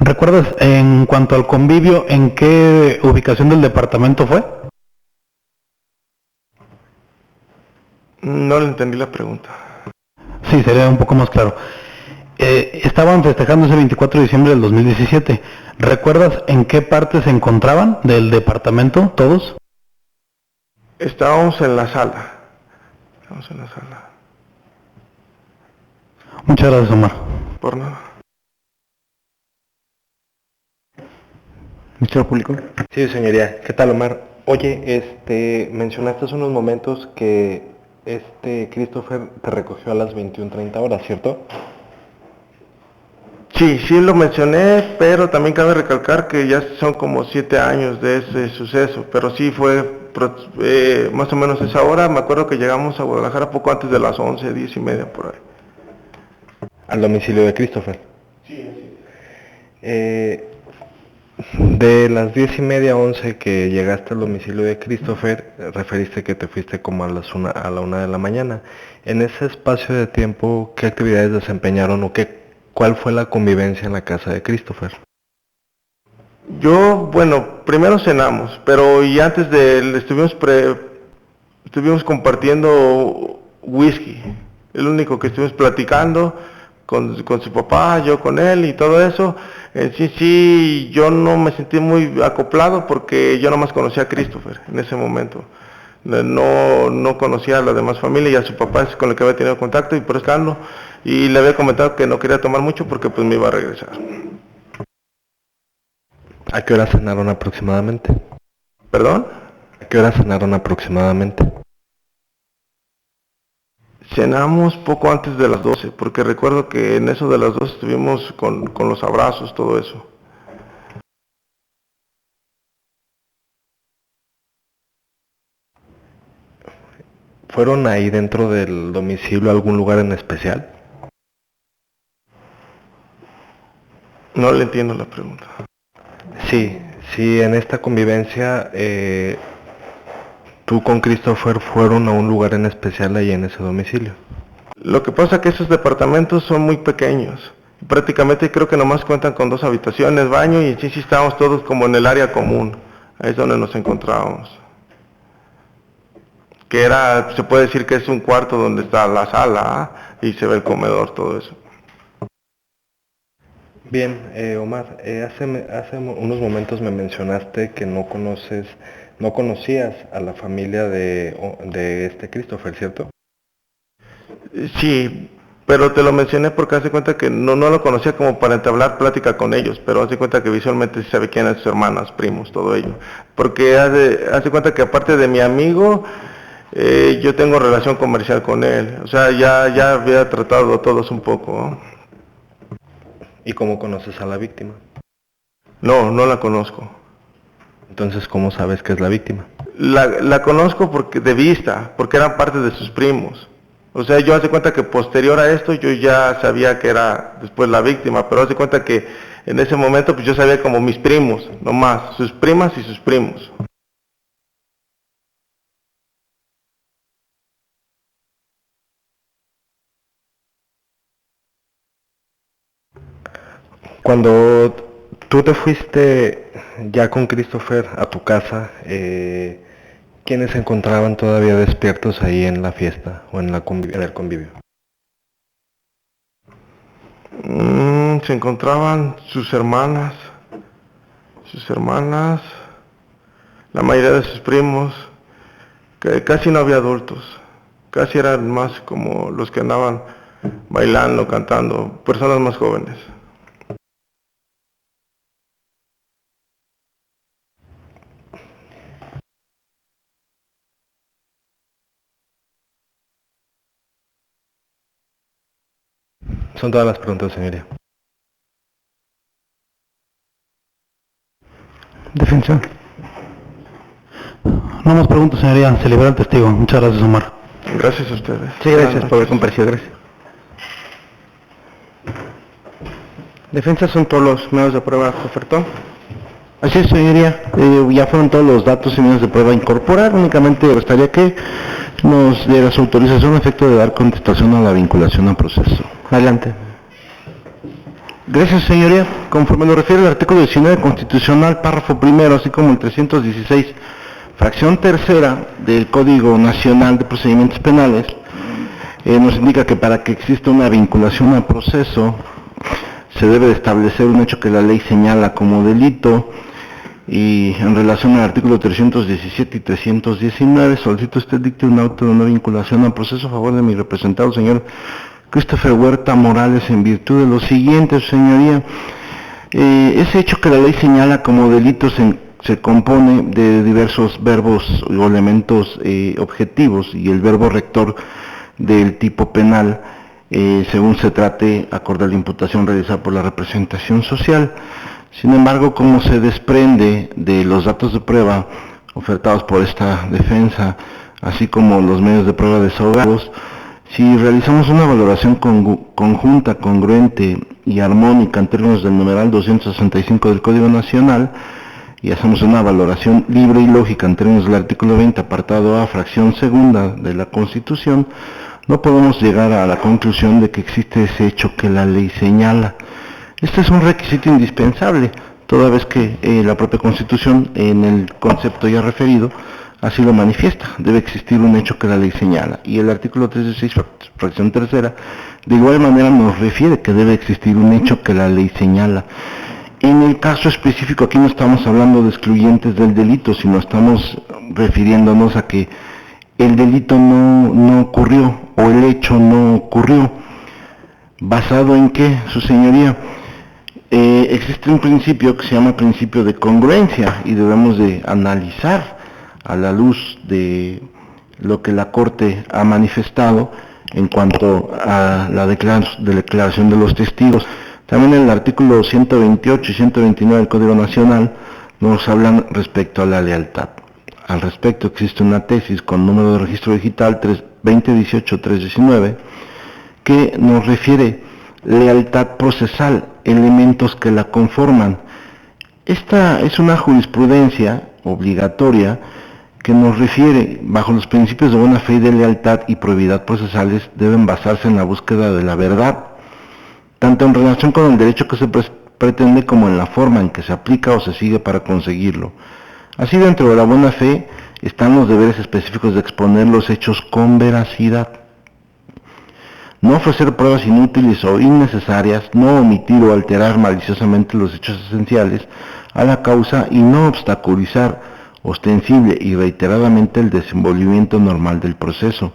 ¿Recuerdas en cuanto al convivio, en qué ubicación del departamento fue? No le entendí la pregunta. Sí, sería un poco más claro. Estaban festejando ese 24 de diciembre del 2017. ¿Recuerdas en qué parte se encontraban del departamento todos? Estábamos en la sala. Muchas gracias, Omar. Por nada. Ministerio Público. Sí, señoría. ¿Qué tal, Omar? Oye, mencionaste hace unos momentos que Christopher te recogió a las 21:30 horas, ¿cierto? Sí, sí lo mencioné, pero también cabe recalcar que ya son como 7 años de ese suceso, pero sí fue más o menos esa hora. Me acuerdo que llegamos a Guadalajara poco antes de las 11, 10:30 por ahí. Al domicilio de Christopher. Sí, sí. De las 10:30 a 11 que llegaste al domicilio de Christopher, referiste que te fuiste como a la 1 de la mañana. En ese espacio de tiempo, ¿qué actividades desempeñaron o cuál fue la convivencia en la casa de Christopher? Bueno, primero cenamos, pero y antes de él estuvimos compartiendo whisky. El único que estuvimos platicando con su papá, yo con él y todo eso. Sí, yo no me sentí muy acoplado porque yo nomás conocía a Christopher en ese momento. No conocía a la demás familia y a su papá es con el que había tenido contacto y por eso y le había comentado que no quería tomar mucho porque pues me iba a regresar. ¿A qué hora cenaron aproximadamente? ¿Perdón? ¿A qué hora cenaron aproximadamente? Cenamos poco antes de las 12, porque recuerdo que en eso de las 12 estuvimos con los abrazos, todo eso. ¿Fueron ahí dentro del domicilio a algún lugar en especial? No le entiendo la pregunta. Sí, en esta convivencia tú con Christopher fueron a un lugar en especial ahí en ese domicilio. Lo que pasa es que esos departamentos son muy pequeños. Prácticamente creo que nomás cuentan con 2 habitaciones, baño y sí estábamos todos como en el área común. Ahí es donde nos encontrábamos. Que se puede decir que es un cuarto donde está la sala y se ve el comedor, todo eso. Bien, Omar, hace unos momentos me mencionaste que no conocías a la familia de este Christopher, ¿cierto? Sí, pero te lo mencioné porque hace cuenta que no lo conocía como para entablar plática con ellos, pero hace cuenta que visualmente sí sabe quién eran sus hermanas, primos, todo ello. Porque hace cuenta que aparte de mi amigo, yo tengo relación comercial con él. O sea, ya había tratado todos un poco, ¿no? ¿Y cómo conoces a la víctima? No la conozco. Entonces, ¿cómo sabes que es la víctima? La conozco de vista, porque eran parte de sus primos. O sea, yo hace cuenta que posterior a esto yo ya sabía que era después la víctima, pero hace cuenta que en ese momento pues yo sabía como mis primos, nomás, sus primas y sus primos. Cuando tú te fuiste ya con Christopher a tu casa, ¿quiénes se encontraban todavía despiertos ahí en la fiesta o en el convivio? Se encontraban sus hermanas, la mayoría de sus primos, que casi no había adultos, casi eran más como los que andaban bailando, cantando, personas más jóvenes. Son todas las preguntas, señoría. Defensa. No más preguntas, señoría. Se libera el testigo. Muchas gracias, Omar. Gracias a ustedes. Sí, gracias por haber comparecido, gracias. Defensa, son todos los medios de prueba que ofertó. Así es, señoría. Ya fueron todos los datos y medios de prueba a incorporar. Únicamente restaría que nos diera su autorización a efecto de dar contestación a la vinculación al proceso. Adelante. Gracias, señoría. Conforme lo refiere el artículo 19 constitucional, párrafo primero, así como el 316, fracción tercera del Código Nacional de Procedimientos Penales, nos indica que para que exista una vinculación al proceso, se debe de establecer un hecho que la ley señala como delito, y en relación al artículo 317 y 319, solicito usted dicte un auto de no vinculación al proceso a favor de mi representado, señor Christopher Huerta Morales, en virtud de lo siguiente, señoría. Ese hecho que la ley señala como delito se compone de diversos verbos o elementos objetivos, y el verbo rector del tipo penal, según se trate, acorde a la imputación realizada por la representación social. Sin embargo, como se desprende de los datos de prueba ofertados por esta defensa, así como los medios de prueba desahogados, Si realizamos una valoración conjunta, congruente y armónica en términos del numeral 265 del Código Nacional, y hacemos una valoración libre y lógica en términos del artículo 20, apartado A, fracción segunda de la Constitución, no podemos llegar a la conclusión de que existe ese hecho que la ley señala. Este es un requisito indispensable, toda vez que la propia Constitución, en el concepto ya referido, así lo manifiesta. Debe existir un hecho que la ley señala. Y el artículo 36, fracción tercera, de igual manera nos refiere que debe existir un hecho que la ley señala. En el caso específico, aquí no estamos hablando de excluyentes del delito, sino estamos refiriéndonos a que el delito no ocurrió, o el hecho no ocurrió. ¿Basado en qué, su señoría? Existe un principio que se llama principio de congruencia, y debemos de analizar a la luz de lo que la Corte ha manifestado en cuanto a la declaración de los testigos. También en el artículo 128 y 129 del Código Nacional nos hablan respecto a la lealtad. Al respecto existe una tesis con número de registro digital 2018-319 que nos refiere lealtad procesal, elementos que la conforman. Esta es una jurisprudencia obligatoria que nos refiere, bajo los principios de buena fe y de lealtad y probidad procesales, deben basarse en la búsqueda de la verdad, tanto en relación con el derecho que se pretende como en la forma en que se aplica o se sigue para conseguirlo. Así, dentro de la buena fe están los deberes específicos de exponer los hechos con veracidad, no ofrecer pruebas inútiles o innecesarias, no omitir o alterar maliciosamente los hechos esenciales a la causa y no obstaculizar ostensible y reiteradamente el desenvolvimiento normal del proceso.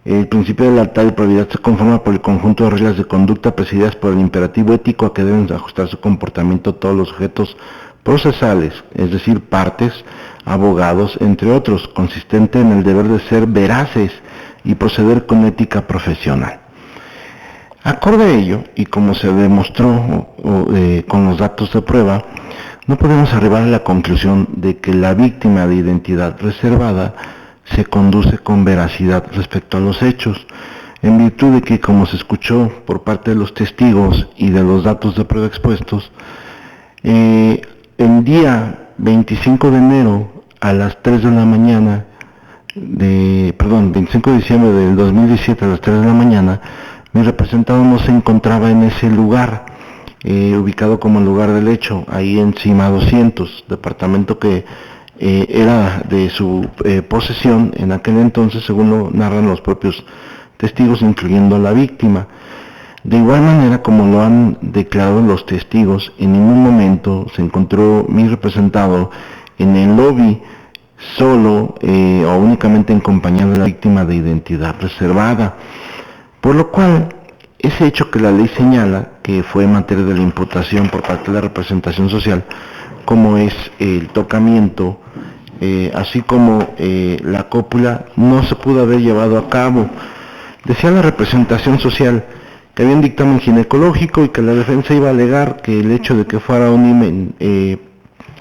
El principio de lealtad y probidad se conforma por el conjunto de reglas de conducta presididas por el imperativo ético a que deben ajustar su comportamiento todos los sujetos procesales, es decir, partes, abogados, entre otros, consistente en el deber de ser veraces y proceder con ética profesional. Acorde a ello, y como se demostró con los datos de prueba, no podemos arribar a la conclusión de que la víctima de identidad reservada se conduce con veracidad respecto a los hechos, en virtud de que, como se escuchó por parte de los testigos y de los datos de prueba expuestos, el día 25 de enero a las 3 de la mañana, 25 de diciembre del 2017 a las 3 de la mañana, mi representado no se encontraba en ese lugar, ubicado como el lugar del hecho, ahí en Cima 200, departamento que era de su posesión en aquel entonces, según lo narran los propios testigos, incluyendo a la víctima. De igual manera, como lo han declarado los testigos, en ningún momento se encontró mi representado en el lobby solo o únicamente en compañía de la víctima de identidad reservada, por lo cual ese hecho que la ley señala, que fue materia de la imputación por parte de la representación social, como es el tocamiento, así como la cópula, no se pudo haber llevado a cabo. Decía la representación social que había un dictamen ginecológico y que la defensa iba a alegar que el hecho de que fuera un himen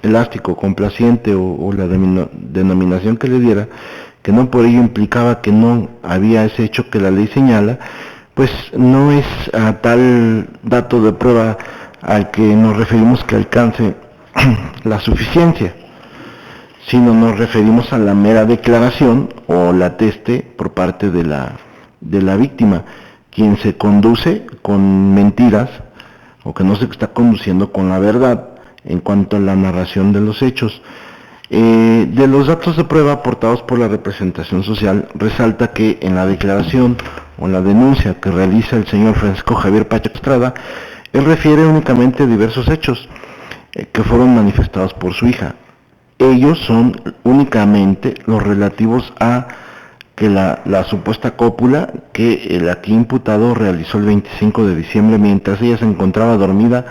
elástico, complaciente o la denominación que le diera, que no por ello implicaba que no había ese hecho que la ley señala, pues no es a tal dato de prueba al que nos referimos que alcance la suficiencia, sino nos referimos a la mera declaración o la ateste por parte de la víctima, quien se conduce con mentiras o que no se está conduciendo con la verdad en cuanto a la narración de los hechos. De los datos de prueba aportados por la representación social, resalta que en la declaración o en la denuncia que realiza el señor Francisco Javier Pacheco Estrada, él refiere únicamente a diversos hechos que fueron manifestados por su hija. Ellos son únicamente los relativos a que la supuesta cópula que el aquí imputado realizó el 25 de diciembre mientras ella se encontraba dormida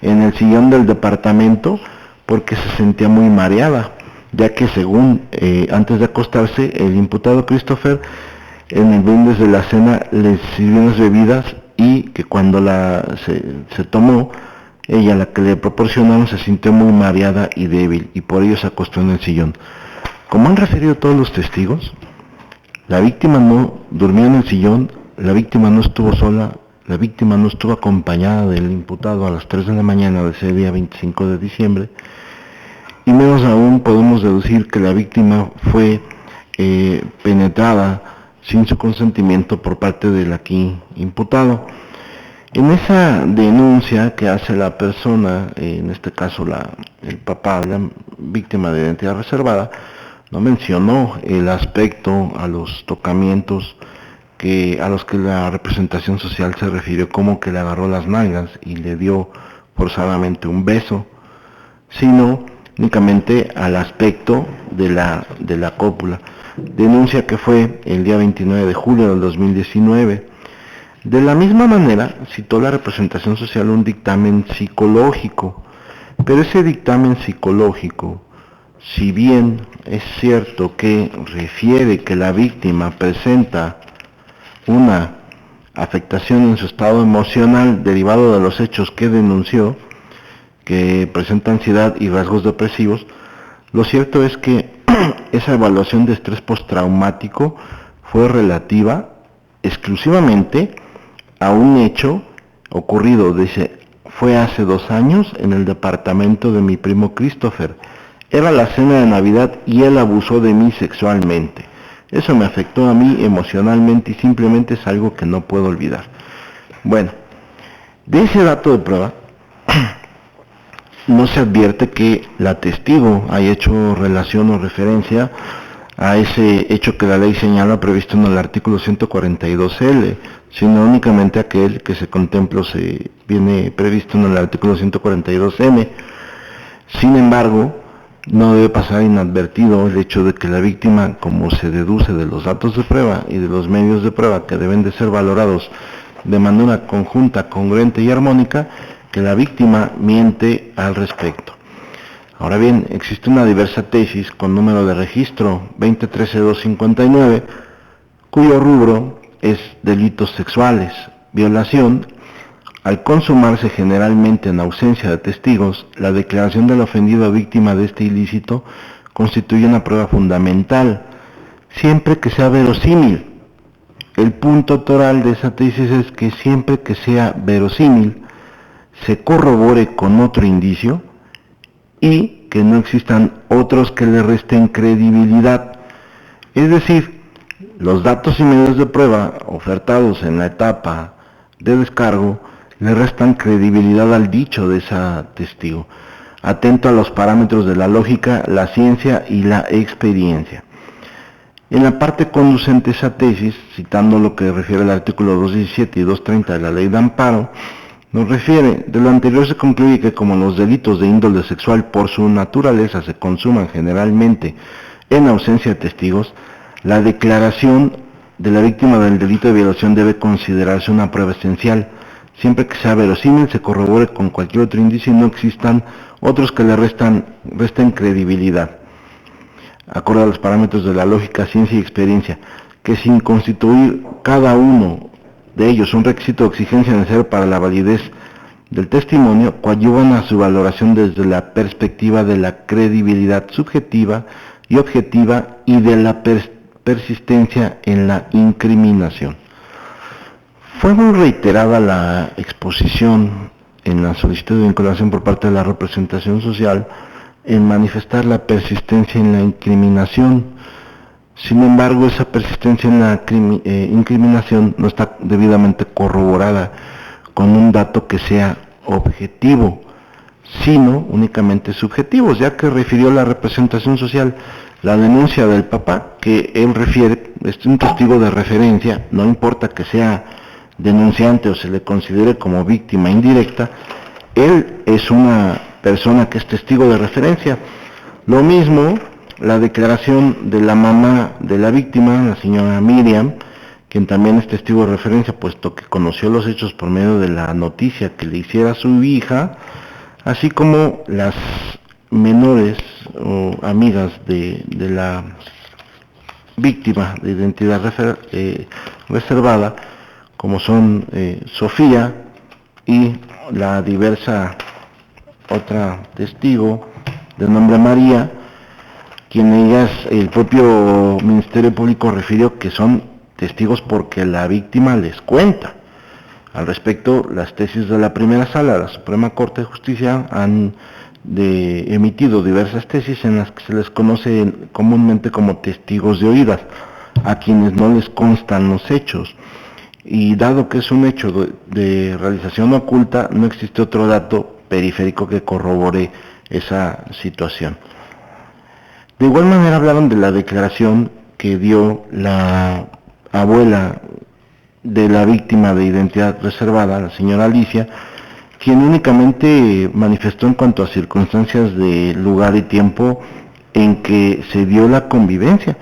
en el sillón del departamento porque se sentía muy mareada, ya que según antes de acostarse el imputado Christopher en el brindis de la cena le sirvió unas bebidas y que cuando se tomó, ella, la que le proporcionaron, se sintió muy mareada y débil y por ello se acostó en el sillón. Como han referido todos los testigos, La víctima no durmió en el sillón, la víctima no estuvo sola, la víctima no estuvo acompañada del imputado a las 3 de la mañana de ese día 25 de diciembre, y menos aún podemos deducir que la víctima fue penetrada sin su consentimiento por parte del aquí imputado. En esa denuncia que hace la persona, en este caso el papá de la víctima de identidad reservada, no mencionó el aspecto a los tocamientos a los que la representación social se refirió como que le agarró las nalgas y le dio forzadamente un beso, sino únicamente al aspecto de la cópula. Denuncia que fue el día 29 de julio del 2019. De la misma manera, citó la representación social un dictamen psicológico, pero ese dictamen psicológico, si bien es cierto que refiere que la víctima presenta una afectación en su estado emocional derivado de los hechos que denunció, que presenta ansiedad y rasgos depresivos, lo cierto es que esa evaluación de estrés postraumático fue relativa exclusivamente a un hecho ocurrido, dice, fue hace 2 años en el departamento de mi primo Christopher. Era la cena de Navidad y él abusó de mí sexualmente. Eso me afectó a mí emocionalmente y simplemente es algo que no puedo olvidar. Bueno, de ese dato de prueba, no se advierte que la testigo haya hecho relación o referencia a ese hecho que la ley señala previsto en el artículo 142L, sino únicamente aquel que se contempla o se viene previsto en el artículo 142M. Sin embargo, no debe pasar inadvertido el hecho de que la víctima, como se deduce de los datos de prueba y de los medios de prueba que deben de ser valorados de manera conjunta, congruente y armónica, que la víctima miente al respecto. Ahora bien, existe una diversa tesis con número de registro 2013259, cuyo rubro es delitos sexuales, violación. Al consumarse generalmente en ausencia de testigos, la declaración del ofendido víctima de este ilícito constituye una prueba fundamental, siempre que sea verosímil. El punto toral de esa tesis es que siempre que sea verosímil, se corrobore con otro indicio y que no existan otros que le resten credibilidad. Es decir, los datos y medios de prueba ofertados en la etapa de descargo le restan credibilidad al dicho de esa testigo, atento a los parámetros de la lógica, la ciencia y la experiencia. En la parte conducente de esa tesis, citando lo que refiere el artículo 217 y 230 de la Ley de Amparo, nos refiere, de lo anterior se concluye que como los delitos de índole sexual por su naturaleza se consuman generalmente en ausencia de testigos, la declaración de la víctima del delito de violación debe considerarse una prueba esencial, siempre que sea verosímil, se corrobore con cualquier otro indicio y no existan otros que le resten credibilidad, acorde a los parámetros de la lógica, ciencia y experiencia, que sin constituir cada uno de ellos un requisito o exigencia necesario para la validez del testimonio, coadyuvan a su valoración desde la perspectiva de la credibilidad subjetiva y objetiva y de la persistencia en la incriminación. Fue muy reiterada la exposición en la solicitud de vinculación por parte de la representación social en manifestar la persistencia en la incriminación. Sin embargo, esa persistencia en la incriminación no está debidamente corroborada con un dato que sea objetivo, sino únicamente subjetivos, ya que refirió la representación social la denuncia del papá, que él refiere, es un testigo de referencia, no importa que sea denunciante o se le considere como víctima indirecta, él es una persona que es testigo de referencia. Lo mismo la declaración de la mamá de la víctima, la señora Miriam, quien también es testigo de referencia, puesto que conoció los hechos por medio de la noticia que le hiciera a su hija, así como las menores o amigas de la víctima de identidad reservada, como son Sofía y la diversa otra testigo de nombre María, quien ellas, el propio Ministerio Público refirió que son testigos porque la víctima les cuenta. Al respecto, las tesis de la primera sala de la Suprema Corte de Justicia han emitido diversas tesis en las que se les conoce comúnmente como testigos de oídas, a quienes no les constan los hechos. Y dado que es un hecho de realización oculta, no existe otro dato periférico que corrobore esa situación. De igual manera hablaron de la declaración que dio la abuela de la víctima de identidad reservada, la señora Alicia, quien únicamente manifestó en cuanto a circunstancias de lugar y tiempo en que se dio la convivencia.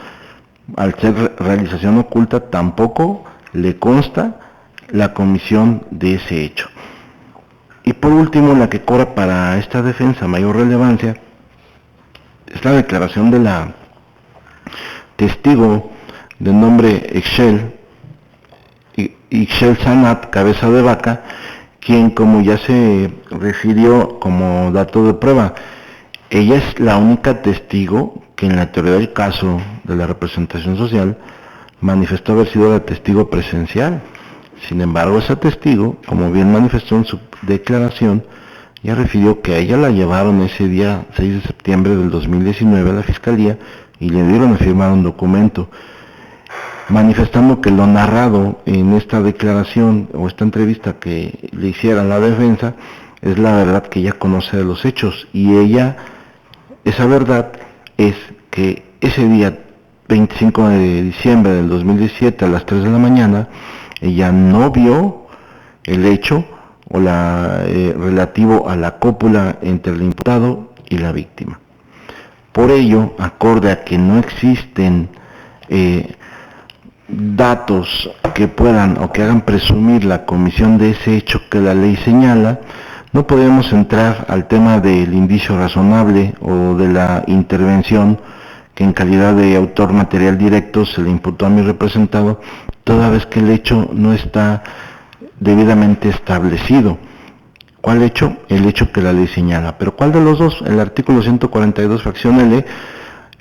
Al ser realización oculta, tampoco le consta la comisión de ese hecho. Y por último, la que cobra para esta defensa mayor relevancia es la declaración de la testigo de nombre Ixchel Sanat, cabeza de vaca, quien, como ya se refirió como dato de prueba, ella es la única testigo que en la teoría del caso de la representación social manifestó haber sido la testigo presencial. Sin embargo, esa testigo, como bien manifestó en su declaración, ya refirió que a ella la llevaron ese día 6 de septiembre del 2019 a la Fiscalía y le dieron a firmar un documento, manifestando que lo narrado en esta declaración o esta entrevista que le hiciera la defensa es la verdad que ella conoce de los hechos, y esa verdad es que ese día 25 de diciembre del 2017 a las 3 de la mañana ella no vio el hecho o relativo a la cópula entre el imputado y la víctima. Por ello, acorde a que no existen datos que puedan o que hagan presumir la comisión de ese hecho que la ley señala, no podemos entrar al tema del indicio razonable o de la intervención que en calidad de autor material directo se le imputó a mi representado, toda vez que el hecho no está debidamente establecido. ¿Cuál hecho? El hecho que la ley señala. ¿Pero cuál de los dos? ¿El artículo 142 fracción L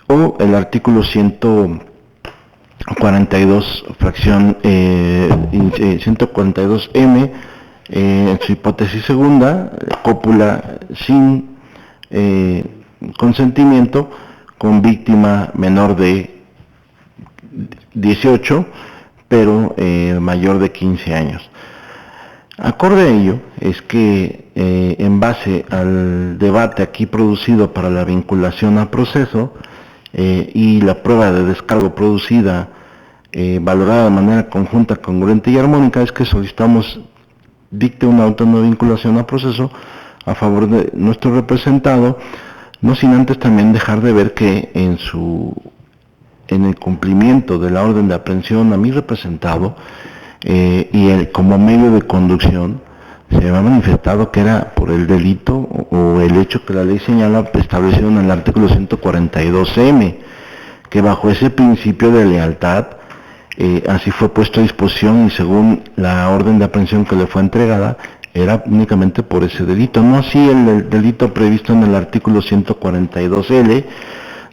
o el artículo 142 fracción 142M, en su hipótesis segunda, cópula sin consentimiento con víctima menor de 18 pero mayor de 15 años? Acorde a ello es que en base al debate aquí producido para la vinculación a proceso y la prueba de descargo producida valorada de manera conjunta, congruente y armónica, es que solicitamos dicte una auto no vinculación a proceso a favor de nuestro representado, no sin antes también dejar de ver que en el cumplimiento de la orden de aprehensión a mi representado como medio de conducción se ha manifestado que era por el delito o el hecho que la ley señala establecido en el artículo 142M, que bajo ese principio de lealtad así fue puesto a disposición, y según la orden de aprehensión que le fue entregada era únicamente por ese delito, no así el delito previsto en el artículo 142L,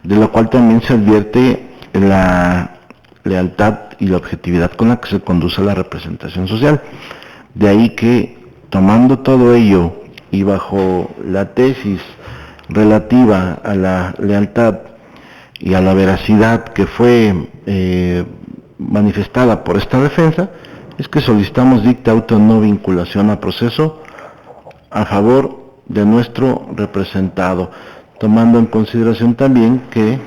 de lo cual también se advierte la lealtad y la objetividad con la que se conduce la representación social. De ahí que, tomando todo ello y bajo la tesis relativa a la lealtad y a la veracidad que fue manifestada por esta defensa, es que solicitamos dicta auto no vinculación a proceso a favor de nuestro representado, tomando en consideración también que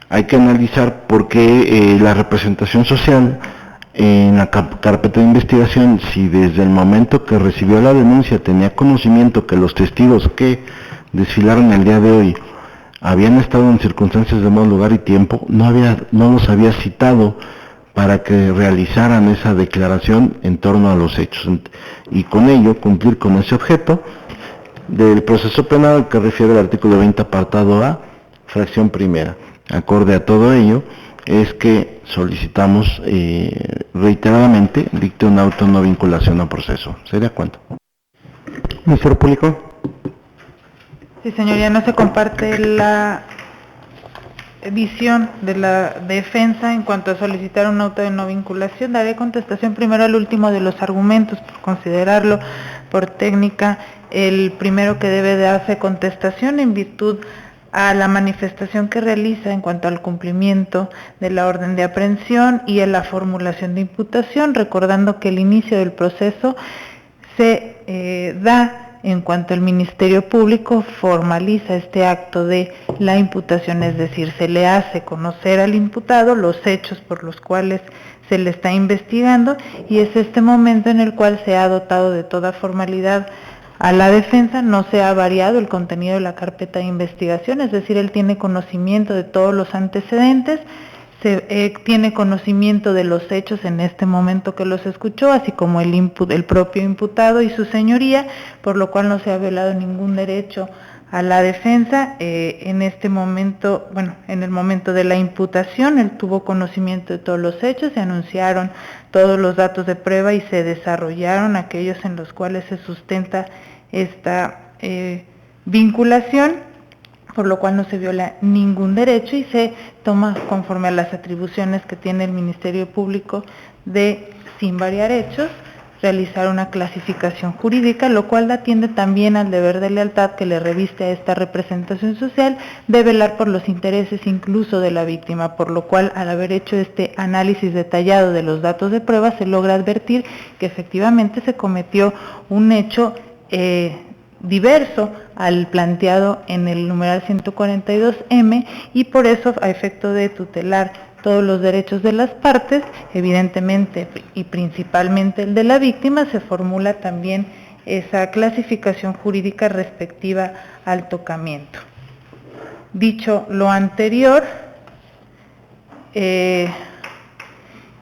hay que analizar por qué la representación social en la carpeta de investigación, si desde el momento que recibió la denuncia tenía conocimiento que los testigos que desfilaron el día de hoy habían estado en circunstancias de mal lugar y tiempo, no los había citado para que realizaran esa declaración en torno a los hechos, y con ello cumplir con ese objeto del proceso penal que refiere al artículo 20 apartado A, fracción primera. Acorde a todo ello, es que solicitamos reiteradamente dicte un auto no vinculación a proceso. ¿Sería cuánto? Ministerio Público. Sí, señoría, no se comparte la visión de la defensa en cuanto a solicitar un auto de no vinculación. Daré contestación primero al último de los argumentos, por considerarlo por técnica el primero que debe darse contestación en virtud a la manifestación que realiza en cuanto al cumplimiento de la orden de aprehensión y a la formulación de imputación, recordando que el inicio del proceso se da en cuanto el Ministerio Público formaliza este acto de la imputación, es decir, se le hace conocer al imputado los hechos por los cuales se le está investigando, y es este momento en el cual se ha dotado de toda formalidad a la defensa. No se ha variado el contenido de la carpeta de investigación, es decir, él tiene conocimiento de todos los antecedentes, tiene conocimiento de los hechos en este momento que los escuchó, así como el propio imputado y su señoría, por lo cual no se ha violado ningún derecho a la defensa. En este momento, en el momento de la imputación, él tuvo conocimiento de todos los hechos, se anunciaron todos los datos de prueba y se desarrollaron aquellos en los cuales se sustenta esta vinculación, por lo cual no se viola ningún derecho y se toma conforme a las atribuciones que tiene el Ministerio Público de, sin variar hechos, realizar una clasificación jurídica, lo cual atiende también al deber de lealtad que le reviste a esta representación social de velar por los intereses incluso de la víctima, por lo cual, al haber hecho este análisis detallado de los datos de prueba, se logra advertir que efectivamente se cometió un hecho diverso al planteado en el numeral 142M, y por eso, a efecto de tutelar todos los derechos de las partes, evidentemente y principalmente el de la víctima, se formula también esa clasificación jurídica respectiva al tocamiento. Dicho lo anterior,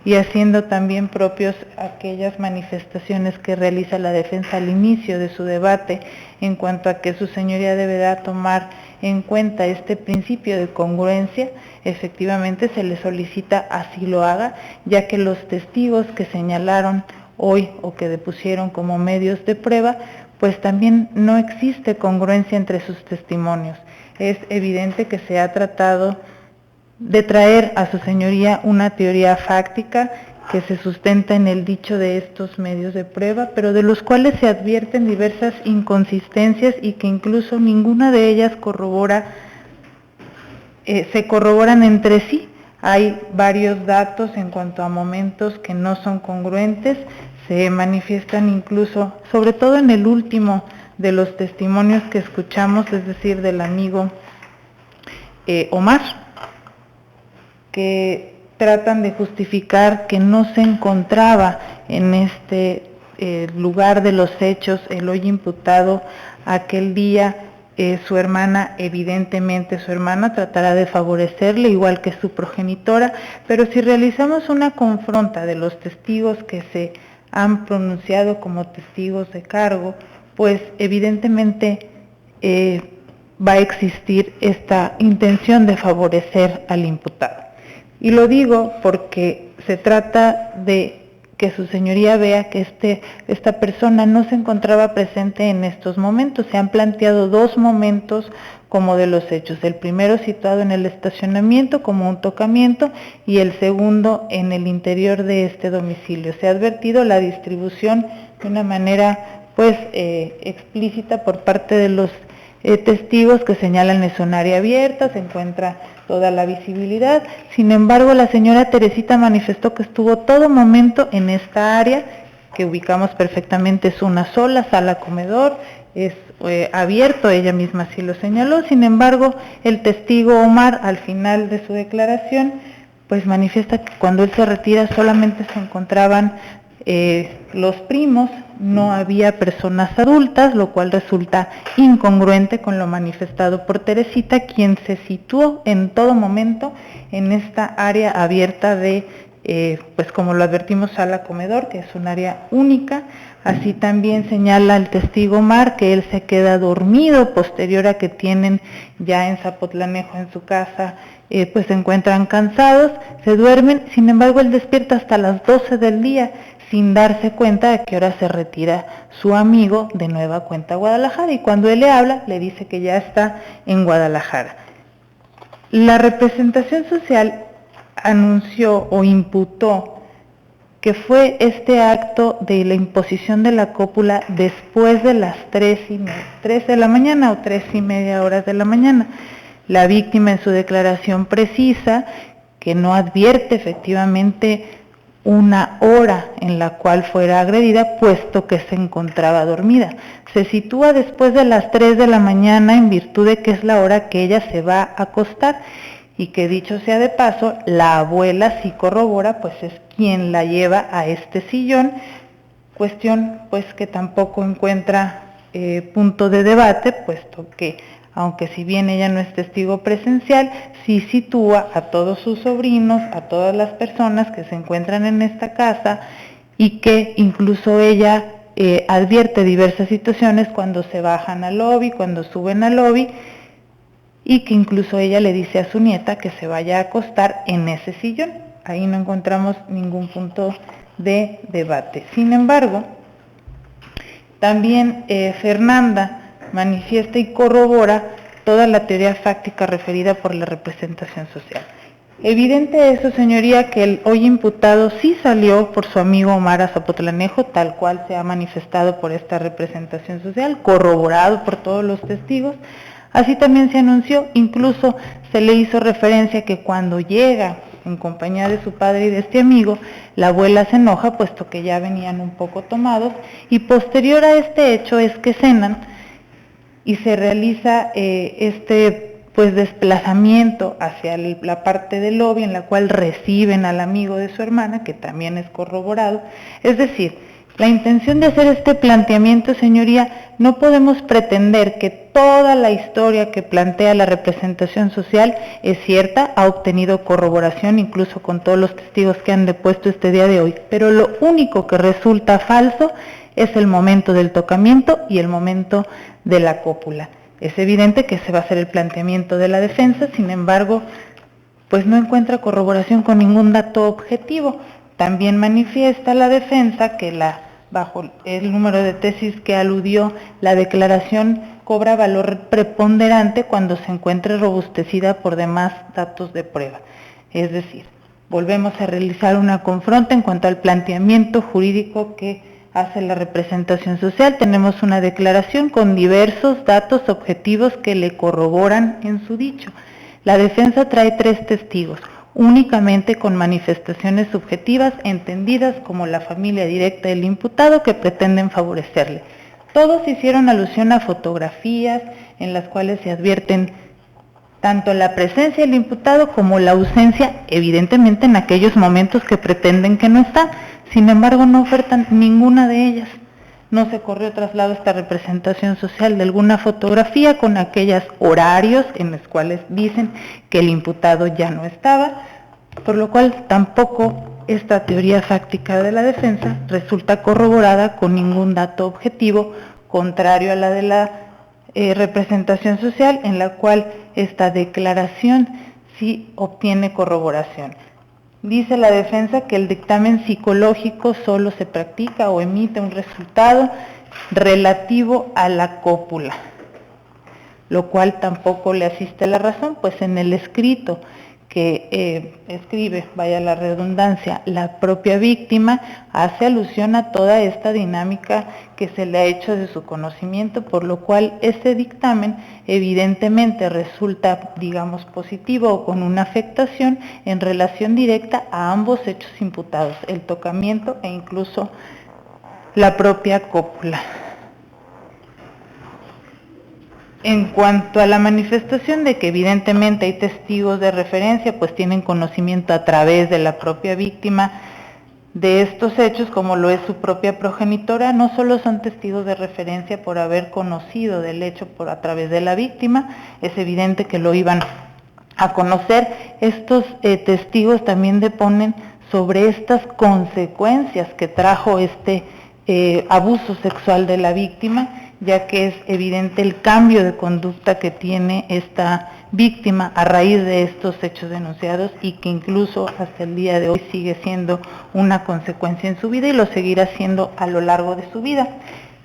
y haciendo también propios aquellas manifestaciones que realiza la defensa al inicio de su debate en cuanto a que su señoría deberá tomar en cuenta este principio de congruencia, efectivamente se le solicita así lo haga, ya que los testigos que señalaron hoy o que depusieron como medios de prueba, pues también no existe congruencia entre sus testimonios. Es evidente que se ha tratado de traer a su señoría una teoría fáctica que se sustenta en el dicho de estos medios de prueba, pero de los cuales se advierten diversas inconsistencias y que incluso ninguna de ellas se corroboran entre sí. Hay varios datos en cuanto a momentos que no son congruentes, se manifiestan incluso, sobre todo en el último de los testimonios que escuchamos, es decir, del amigo Omar, que tratan de justificar que no se encontraba en este lugar de los hechos el hoy imputado aquel día. Su hermana, evidentemente su hermana tratará de favorecerle igual que su progenitora, pero si realizamos una confronta de los testigos que se han pronunciado como testigos de cargo, pues evidentemente va a existir esta intención de favorecer al imputado. Y lo digo porque se trata de que su señoría vea que esta persona no se encontraba presente en estos momentos. Se han planteado dos momentos como de los hechos, el primero situado en el estacionamiento como un tocamiento y el segundo en el interior de este domicilio. Se ha advertido la distribución de una manera explícita por parte de los testigos que señalan es un área abierta, se encuentra toda la visibilidad. Sin embargo, la señora Teresita manifestó que estuvo todo momento en esta área, que ubicamos perfectamente, es una sola sala comedor, es abierto, ella misma así lo señaló. Sin embargo, el testigo Omar, al final de su declaración, pues manifiesta que cuando él se retira solamente se encontraban los primos, no había personas adultas, lo cual resulta incongruente con lo manifestado por Teresita, quien se situó en todo momento en esta área abierta de, como lo advertimos, sala comedor, que es un área única. Así también señala el testigo Omar que él se queda dormido posterior a que tienen ya en Zapotlanejo, en su casa, se encuentran cansados, se duermen. Sin embargo, él despierta hasta las 12 del día sin darse cuenta de que ahora se retira su amigo de nueva cuenta a Guadalajara, y cuando él le habla le dice que ya está en Guadalajara. La representación social anunció o imputó que fue este acto de la imposición de la cópula después de las 3 de la mañana o 3:30 horas de la mañana. La víctima en su declaración precisa que no advierte efectivamente una hora en la cual fuera agredida, puesto que se encontraba dormida. Se sitúa después de las 3 de la mañana en virtud de que es la hora que ella se va a acostar, y que dicho sea de paso, la abuela sí corrobora, pues es quien la lleva a este sillón, cuestión pues que tampoco encuentra punto de debate, puesto que aunque si bien ella no es testigo presencial, sí sitúa a todos sus sobrinos, a todas las personas que se encuentran en esta casa, y que incluso ella advierte diversas situaciones cuando se bajan al lobby, cuando suben al lobby, y que incluso ella le dice a su nieta que se vaya a acostar en ese sillón. Ahí no encontramos ningún punto de debate. Sin embargo, también Fernanda manifiesta y corrobora toda la teoría fáctica referida por la representación social. Evidente eso, señoría, que el hoy imputado sí salió por su amigo Omar a Zapotlanejo, tal cual se ha manifestado por esta representación social, corroborado por todos los testigos. Así también se anunció, incluso se le hizo referencia que cuando llega en compañía de su padre y de este amigo, la abuela se enoja, puesto que ya venían un poco tomados, y posterior a este hecho es que cenan y se realiza desplazamiento hacia la parte del lobby, en la cual reciben al amigo de su hermana, que también es corroborado. Es decir, la intención de hacer este planteamiento, señoría, no podemos pretender que toda la historia que plantea la representación social es cierta, ha obtenido corroboración incluso con todos los testigos que han depuesto este día de hoy, pero lo único que resulta falso es el momento del tocamiento y el momento de la cópula. Es evidente que se va a hacer el planteamiento de la defensa, sin embargo, pues no encuentra corroboración con ningún dato objetivo. También manifiesta la defensa que bajo el número de tesis que aludió, la declaración cobra valor preponderante cuando se encuentre robustecida por demás datos de prueba. Es decir, volvemos a realizar una confronta en cuanto al planteamiento jurídico que hace la representación social. Tenemos una declaración con diversos datos objetivos que le corroboran en su dicho. La defensa trae 3 testigos, únicamente con manifestaciones subjetivas entendidas como la familia directa del imputado, que pretenden favorecerle. Todos hicieron alusión a fotografías en las cuales se advierten tanto la presencia del imputado como la ausencia, evidentemente en aquellos momentos que pretenden que no está. Sin embargo, no ofertan ninguna de ellas. No se corrió traslado esta representación social de alguna fotografía con aquellos horarios en los cuales dicen que el imputado ya no estaba, por lo cual tampoco esta teoría fáctica de la defensa resulta corroborada con ningún dato objetivo, contrario a la de la representación social, en la cual esta declaración sí obtiene corroboración. Dice la defensa que el dictamen psicológico solo se practica o emite un resultado relativo a la cópula, lo cual tampoco le asiste la razón, pues en el escrito que escribe, vaya la redundancia, la propia víctima, hace alusión a toda esta dinámica que se le ha hecho de su conocimiento, por lo cual ese dictamen evidentemente resulta, digamos, positivo o con una afectación en relación directa a ambos hechos imputados, el tocamiento e incluso la propia cópula. En cuanto a la manifestación de que evidentemente hay testigos de referencia, pues tienen conocimiento a través de la propia víctima de estos hechos, como lo es su propia progenitora, no solo son testigos de referencia por haber conocido del hecho a través de la víctima, es evidente que lo iban a conocer. Estos testigos también deponen sobre estas consecuencias que trajo este abuso sexual de la víctima, ya que es evidente el cambio de conducta que tiene esta víctima a raíz de estos hechos denunciados y que incluso hasta el día de hoy sigue siendo una consecuencia en su vida y lo seguirá siendo a lo largo de su vida.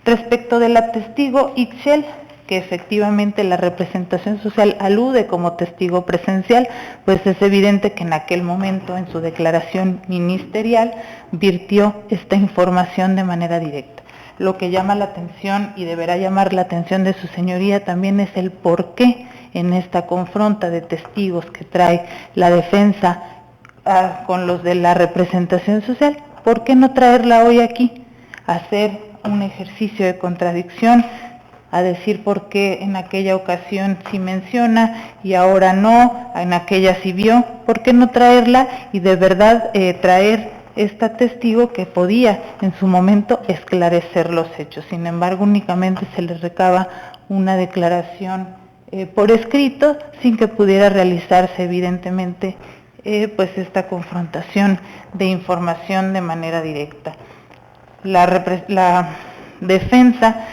Respecto de la testigo Ixchel, que efectivamente la representación social alude como testigo presencial, pues es evidente que en aquel momento, en su declaración ministerial, virtió esta información de manera directa. Lo que llama la atención y deberá llamar la atención de su señoría también es el por qué en esta confronta de testigos que trae la defensa con los de la representación social, ¿por qué no traerla hoy aquí? Hacer un ejercicio de contradicción, a decir por qué en aquella ocasión sí menciona y ahora no, en aquella sí vio, ¿por qué no traerla y de verdad traer esta testigo que podía en su momento esclarecer los hechos? Sin embargo, únicamente se le recaba una declaración por escrito, sin que pudiera realizarse evidentemente pues esta confrontación de información de manera directa. La defensa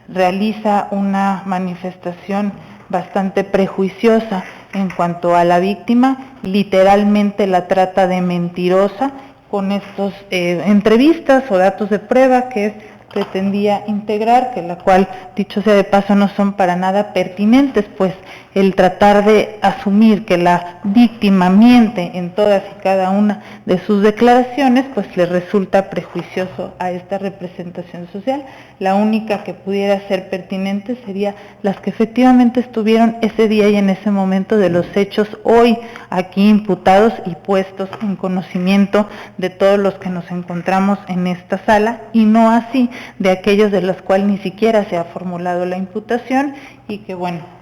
realiza una manifestación bastante prejuiciosa en cuanto a la víctima, literalmente la trata de mentirosa con estos entrevistas o datos de prueba que pretendía integrar, que la cual, dicho sea de paso, no son para nada pertinentes, pues el tratar de asumir que la víctima miente en todas y cada una de sus declaraciones, pues le resulta prejuicioso a esta representación social. La única que pudiera ser pertinente sería las que efectivamente estuvieron ese día y en ese momento de los hechos hoy aquí imputados y puestos en conocimiento de todos los que nos encontramos en esta sala, y no así de aquellos de los cuales ni siquiera se ha formulado la imputación y que, bueno,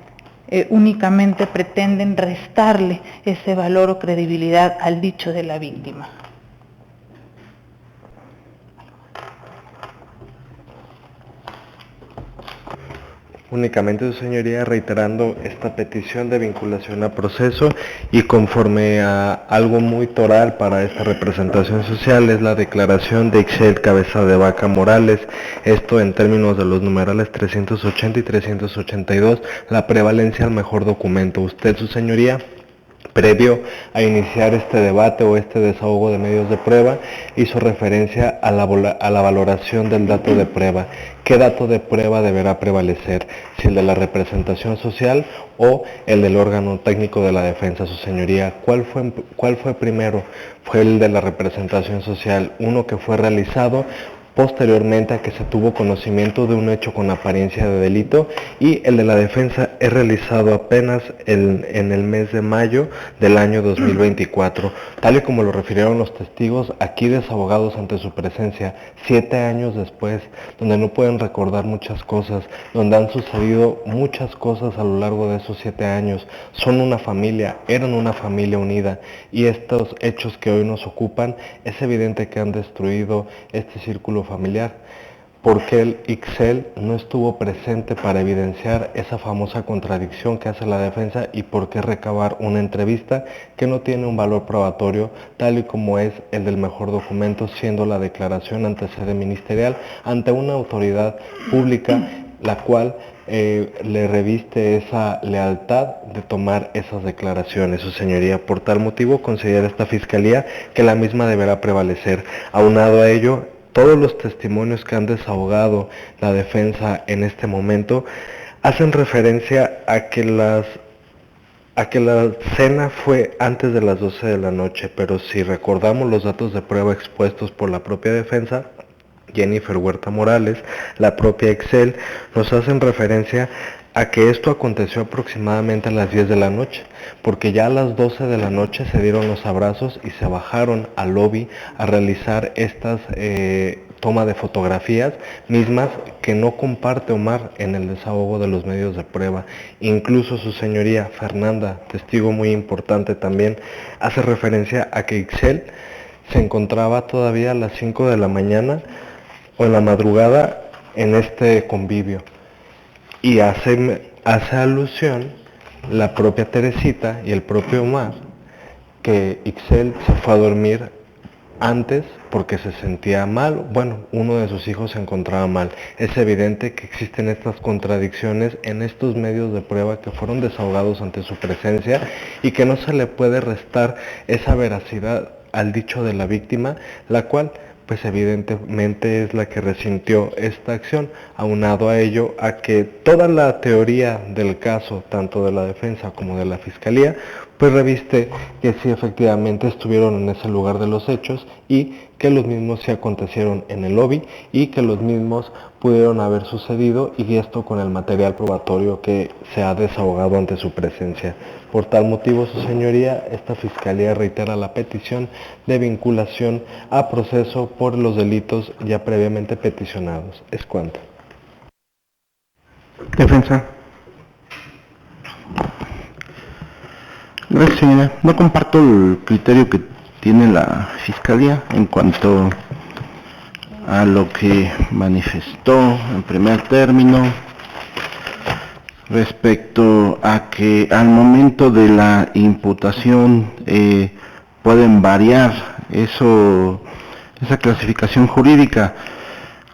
únicamente pretenden restarle ese valor o credibilidad al dicho de la víctima. Únicamente, su señoría, reiterando esta petición de vinculación a proceso y conforme a algo muy toral para esta representación social es la declaración de Ixchel Cabeza de Vaca Morales, esto en términos de los numerales 380 y 382, la prevalencia al mejor documento. Usted, su señoría, previo a iniciar este debate o este desahogo de medios de prueba, hizo referencia a la valoración del dato de prueba. ¿Qué dato de prueba deberá prevalecer? ¿Si el de la representación social o el del órgano técnico de la defensa, su señoría? ¿Cuál fue primero? Fue el de la representación social, uno que fue realizado posteriormente a que se tuvo conocimiento de un hecho con apariencia de delito, y el de la defensa es realizado apenas en el mes de mayo del año 2024, tal y como lo refirieron los testigos aquí desahogados ante su presencia, 7 años después, donde no pueden recordar muchas cosas, donde han sucedido muchas cosas a lo largo de esos 7 años. Son una familia, eran una familia unida, y estos hechos que hoy nos ocupan, es evidente que han destruido este círculo familiar, porque el Ixchel no estuvo presente para evidenciar esa famosa contradicción que hace la defensa, y por qué recabar una entrevista que no tiene un valor probatorio tal y como es el del mejor documento, siendo la declaración ante sede ministerial ante una autoridad pública, la cual le reviste esa lealtad de tomar esas declaraciones, su señoría. Por tal motivo considera esta fiscalía que la misma deberá prevalecer. Aunado a ello, todos los testimonios que han desahogado la defensa en este momento hacen referencia a que la cena fue antes de las 12 de la noche, pero si recordamos los datos de prueba expuestos por la propia defensa, Jennifer Huerta Morales, la propia Ixchel, nos hacen referencia a que esto aconteció aproximadamente a las 10 de la noche, porque ya a las 12 de la noche se dieron los abrazos y se bajaron al lobby a realizar estas toma de fotografías, mismas que no comparte Omar en el desahogo de los medios de prueba. Incluso su señoría Fernanda, testigo muy importante también, hace referencia a que Ixchel se encontraba todavía a las 5 de la mañana o en la madrugada en este convivio. Y hace alusión la propia Teresita y el propio Omar que Ixchel se fue a dormir antes porque se sentía mal, bueno, uno de sus hijos se encontraba mal. Es evidente que existen estas contradicciones en estos medios de prueba que fueron desahogados ante su presencia y que no se le puede restar esa veracidad al dicho de la víctima, la cual pues evidentemente es la que resintió esta acción, aunado a ello a que toda la teoría del caso, tanto de la defensa como de la fiscalía, pues reviste que sí efectivamente estuvieron en ese lugar de los hechos y que los mismos sí acontecieron en el lobby y que los mismos pudieron haber sucedido, y esto con el material probatorio que se ha desahogado ante su presencia. Por tal motivo, su señoría, esta fiscalía reitera la petición de vinculación a proceso por los delitos ya previamente peticionados. Es cuanto. Defensa. Gracias, señora. No comparto el criterio que tiene la Fiscalía en cuanto a lo que manifestó en primer término respecto a que al momento de la imputación pueden variar esa clasificación jurídica.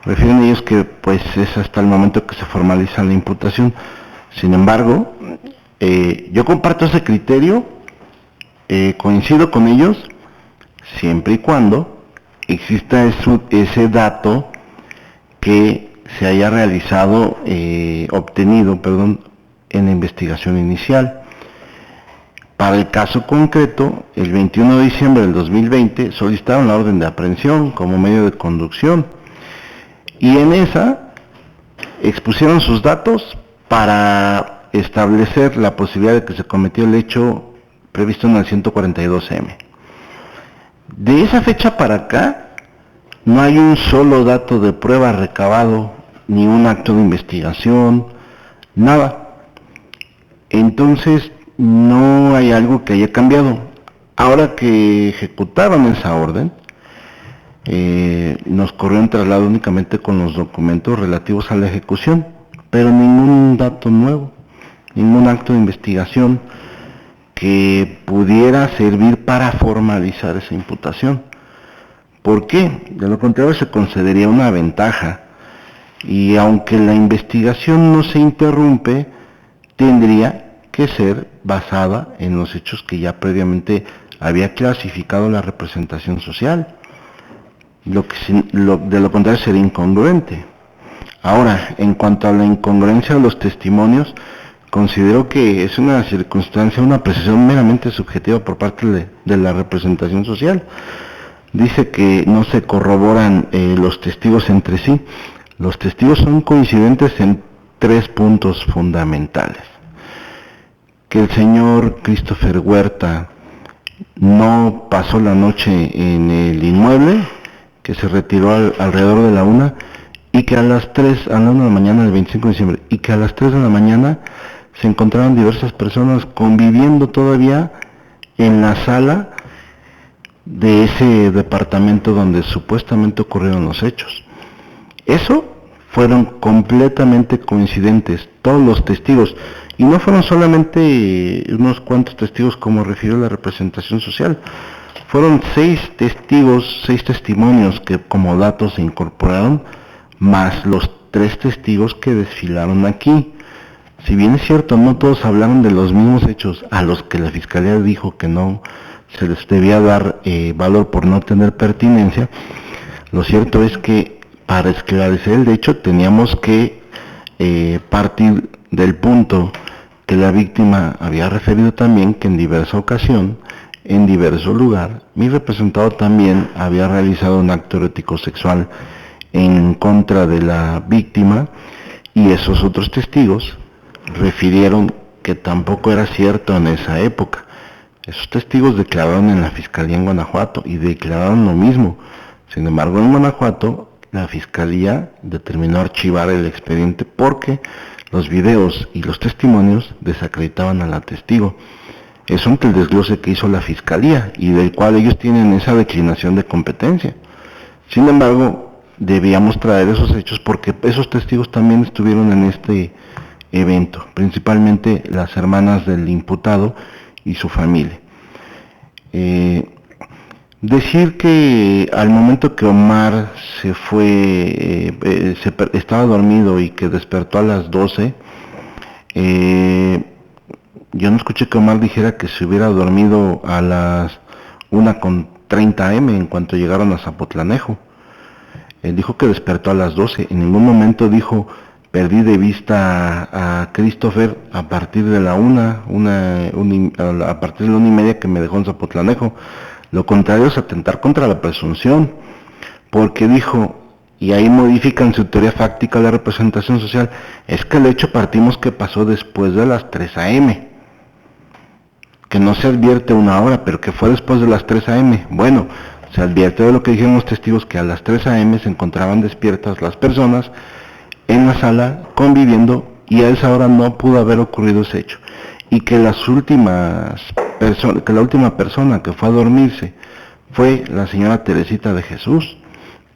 Refieren ellos que pues es hasta el momento que se formaliza la imputación. Sin embargo, yo comparto ese criterio, coincido con ellos, siempre y cuando exista ese dato que se haya obtenido en la investigación inicial. Para el caso concreto, el 21 de diciembre del 2020 solicitaron la orden de aprehensión como medio de conducción y en esa expusieron sus datos para establecer la posibilidad de que se cometió el hecho previsto en el 142M. De esa fecha para acá, no hay un solo dato de prueba recabado, ni un acto de investigación, nada. Entonces, no hay algo que haya cambiado. Ahora que ejecutaron esa orden, nos corrió un traslado únicamente con los documentos relativos a la ejecución, pero ningún dato nuevo, ningún acto de investigación que pudiera servir para formalizar esa imputación. ¿Por qué? De lo contrario se concedería una ventaja y aunque la investigación no se interrumpe, tendría que ser basada en los hechos que ya previamente había clasificado la representación social. De lo contrario sería incongruente. Ahora, en cuanto a la incongruencia de los testimonios, considero que es una circunstancia, una apreciación meramente subjetiva por parte de la representación social. Dice que no se corroboran los testigos entre sí. Los testigos son coincidentes en 3 puntos fundamentales. Que el señor Christopher Huerta no pasó la noche en el inmueble, que se retiró alrededor de la 1, y que a la 1 de la mañana del 25 de diciembre, y que a las 3 de la mañana se encontraron diversas personas conviviendo todavía en la sala de ese departamento donde supuestamente ocurrieron los hechos. Eso fueron completamente coincidentes, todos los testigos, y no fueron solamente unos cuantos testigos como refirió la representación social, fueron 6 testigos, 6 testimonios que como datos se incorporaron, más los 3 testigos que desfilaron aquí. Si bien es cierto, no todos hablaron de los mismos hechos a los que la Fiscalía dijo que no se les debía dar valor por no tener pertinencia, lo cierto es que para esclarecer el hecho teníamos que partir del punto que la víctima había referido también que en diversa ocasión, en diverso lugar, mi representado también había realizado un acto erótico sexual en contra de la víctima, y esos otros testigos refirieron que tampoco era cierto en esa época. Esos testigos declararon en la Fiscalía en Guanajuato y declararon lo mismo. Sin embargo, en Guanajuato la Fiscalía determinó archivar el expediente porque los videos y los testimonios desacreditaban a la testigo. Es ante el desglose que hizo la Fiscalía y del cual ellos tienen esa declinación de competencia. Sin embargo, debíamos traer esos hechos porque esos testigos también estuvieron en este evento, principalmente las hermanas del imputado y su familia. Decir que al momento que Omar se fue, estaba dormido y que despertó a las 12, yo no escuché que Omar dijera que se hubiera dormido a las 1:30 AM en cuanto llegaron a Zapotlanejo. Él dijo que despertó a las 12, en ningún momento dijo perdí de vista a Christopher a partir de la a partir de la 1:30 que me dejó en Zapotlanejo. Lo contrario es atentar contra la presunción, porque dijo, y ahí modifican su teoría fáctica de la representación social, es que el hecho partimos que pasó después de las 3 AM, que no se advierte una hora, pero que fue después de las 3 AM. Bueno, se advierte de lo que dijeron los testigos, que a las 3 AM se encontraban despiertas las personas en la sala conviviendo y a esa hora no pudo haber ocurrido ese hecho. Y que la última persona que fue a dormirse fue la señora Teresita de Jesús,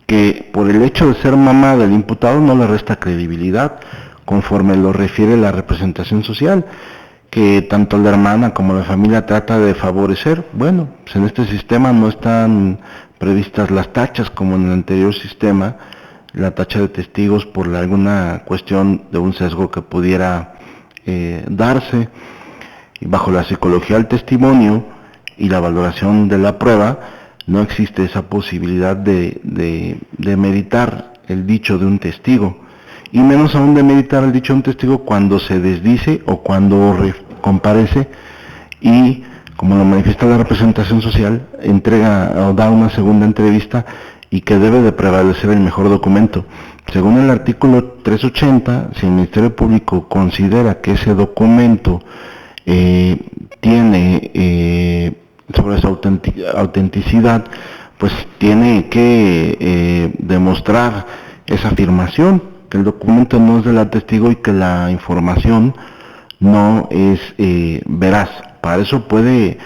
que por el hecho de ser mamá del imputado no le resta credibilidad, conforme lo refiere la representación social, que tanto la hermana como la familia trata de favorecer. Bueno, pues en este sistema no están previstas las tachas como en el anterior sistema, la tacha de testigos por alguna cuestión de un sesgo que pudiera darse. Y bajo la psicología del testimonio y la valoración de la prueba, no existe esa posibilidad de meditar el dicho de un testigo, y menos aún de meditar el dicho de un testigo cuando se desdice o cuando comparece y, como lo manifiesta la representación social, entrega o da una segunda entrevista, y que debe de prevalecer el mejor documento. Según el artículo 380, si el Ministerio Público considera que ese documento tiene sobre su autenticidad, pues tiene que demostrar esa afirmación, que el documento no es del testigo y que la información no es veraz. Para eso puede,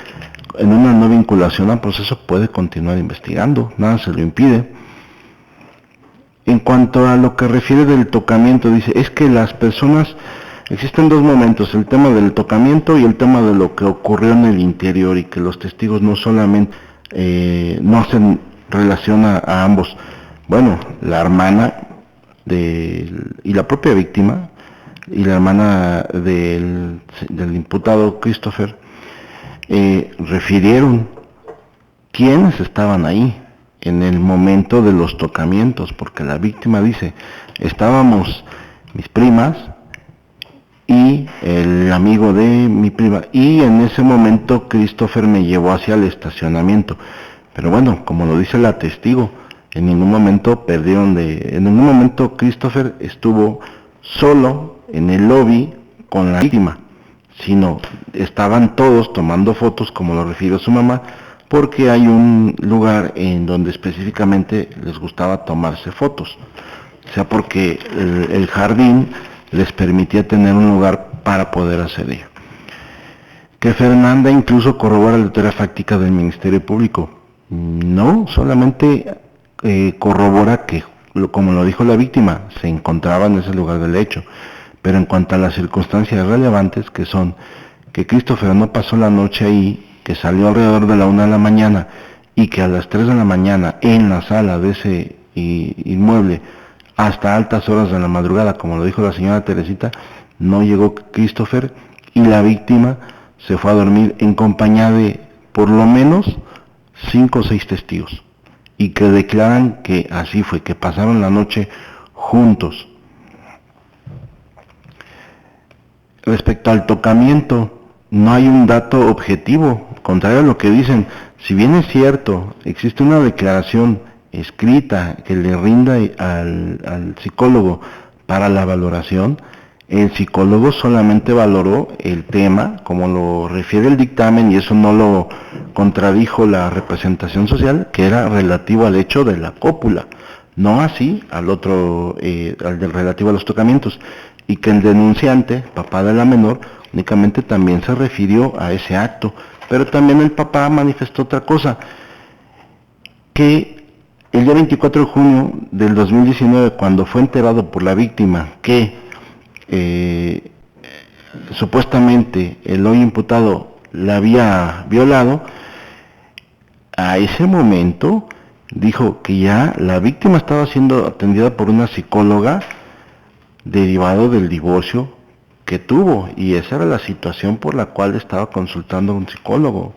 en una no vinculación al proceso, puede continuar investigando, nada se lo impide. En cuanto a lo que refiere del tocamiento, dice, es que las personas, existen dos momentos, el tema del tocamiento y el tema de lo que ocurrió en el interior, y que los testigos no solamente no hacen relación a ambos. Bueno, la hermana y la propia víctima y la hermana del imputado Christopher refirieron quiénes estaban ahí en el momento de los tocamientos, porque la víctima dice, estábamos mis primas y el amigo de mi prima, y en ese momento Christopher me llevó hacia el estacionamiento. Pero bueno, como lo dice la testigo, en ningún momento en ningún momento Christopher estuvo solo en el lobby con la víctima, sino estaban todos tomando fotos, como lo refirió su mamá, porque hay un lugar en donde específicamente les gustaba tomarse fotos, o sea, porque el jardín les permitía tener un lugar para poder hacer ello. Que Fernanda incluso corrobora la teoría fáctica del Ministerio Público. No, solamente corrobora que, como lo dijo la víctima, se encontraba en ese lugar del hecho. Pero en cuanto a las circunstancias relevantes, que son que Christopher no pasó la noche ahí, que salió alrededor de la 1 de la mañana y que a las 3 de la mañana en la sala de ese inmueble hasta altas horas de la madrugada, como lo dijo la señora Teresita, no llegó Christopher, y la víctima se fue a dormir en compañía de por lo menos 5 o 6 testigos, y que declaran que así fue, que pasaron la noche juntos. Respecto al tocamiento, no hay un dato objetivo, contrario a lo que dicen. Si bien es cierto, existe una declaración escrita que le rinda al psicólogo para la valoración, el psicólogo solamente valoró el tema, como lo refiere el dictamen, y eso no lo contradijo la representación social, que era relativo al hecho de la cópula, no así al otro, al del relativo a los tocamientos, y que el denunciante, papá de la menor, únicamente también se refirió a ese acto. Pero también el papá manifestó otra cosa, que el día 24 de junio del 2019, cuando fue enterado por la víctima que supuestamente el hoy imputado la había violado, a ese momento dijo que ya la víctima estaba siendo atendida por una psicóloga derivado del divorcio que tuvo, y esa era la situación por la cual estaba consultando a un psicólogo.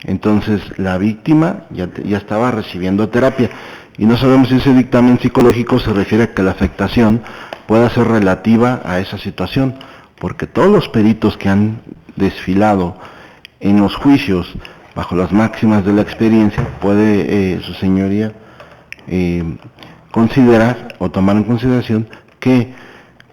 Entonces la víctima ya estaba recibiendo terapia, y no sabemos si ese dictamen psicológico se refiere a que la afectación pueda ser relativa a esa situación, porque todos los peritos que han desfilado en los juicios bajo las máximas de la experiencia, puede su señoría considerar o tomar en consideración que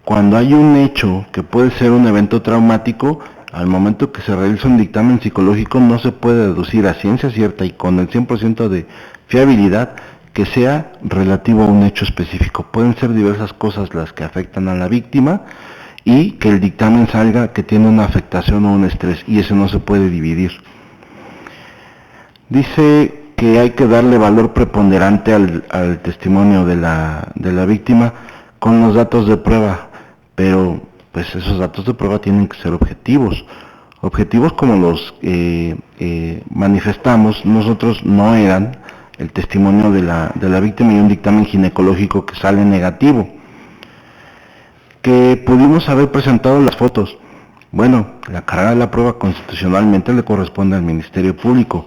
cuando hay un hecho que puede ser un evento traumático, al momento que se realiza un dictamen psicológico no se puede deducir a ciencia cierta y con el 100% de fiabilidad que sea relativo a un hecho específico. Pueden ser diversas cosas las que afectan a la víctima y que el dictamen salga que tiene una afectación o un estrés, y eso no se puede dividir. Dice que hay que darle valor preponderante al testimonio de la víctima con los datos de prueba, pero pues esos datos de prueba tienen que ser objetivos como los manifestamos nosotros. No eran el testimonio de la víctima y un dictamen ginecológico que sale negativo. Que pudimos haber presentado las fotos. Bueno, la carga de la prueba constitucionalmente le corresponde al Ministerio Público.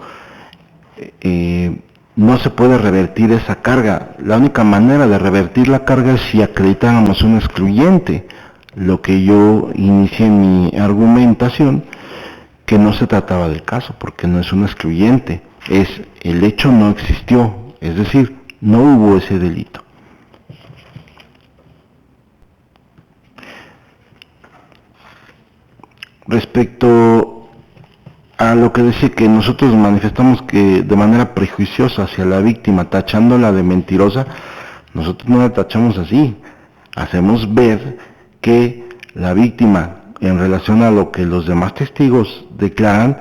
No se puede revertir esa carga. La única manera de revertir la carga es si acreditáramos un excluyente, lo que yo inicié en mi argumentación, que no se trataba del caso, porque no es un excluyente, es el hecho no existió, es decir, no hubo ese delito. Respecto a lo que dice que nosotros manifestamos que de manera prejuiciosa hacia la víctima, tachándola de mentirosa, nosotros no la tachamos así. Hacemos ver que la víctima, en relación a lo que los demás testigos declaran,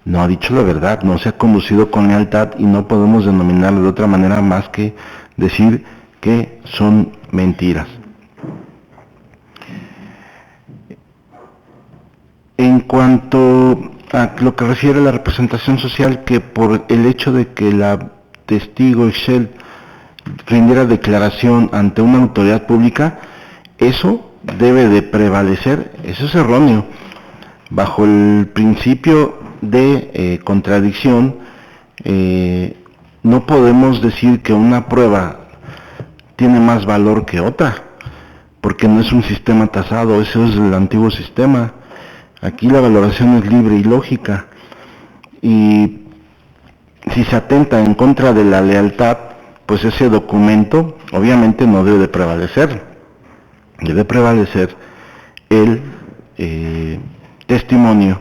no ha dicho la verdad, no se ha conducido con lealtad, y no podemos denominarlo de otra manera más que decir que son mentiras. En cuanto a lo que refiere a la representación social, que por el hecho de que la testigo Ixchel rindiera declaración ante una autoridad pública, eso debe de prevalecer, eso es erróneo. Bajo el principio de contradicción, no podemos decir que una prueba tiene más valor que otra, porque no es un sistema tasado, eso es el antiguo sistema. Aquí la valoración es libre y lógica, y si se atenta en contra de la lealtad, pues ese documento obviamente no debe de prevalecer. Debe prevalecer el testimonio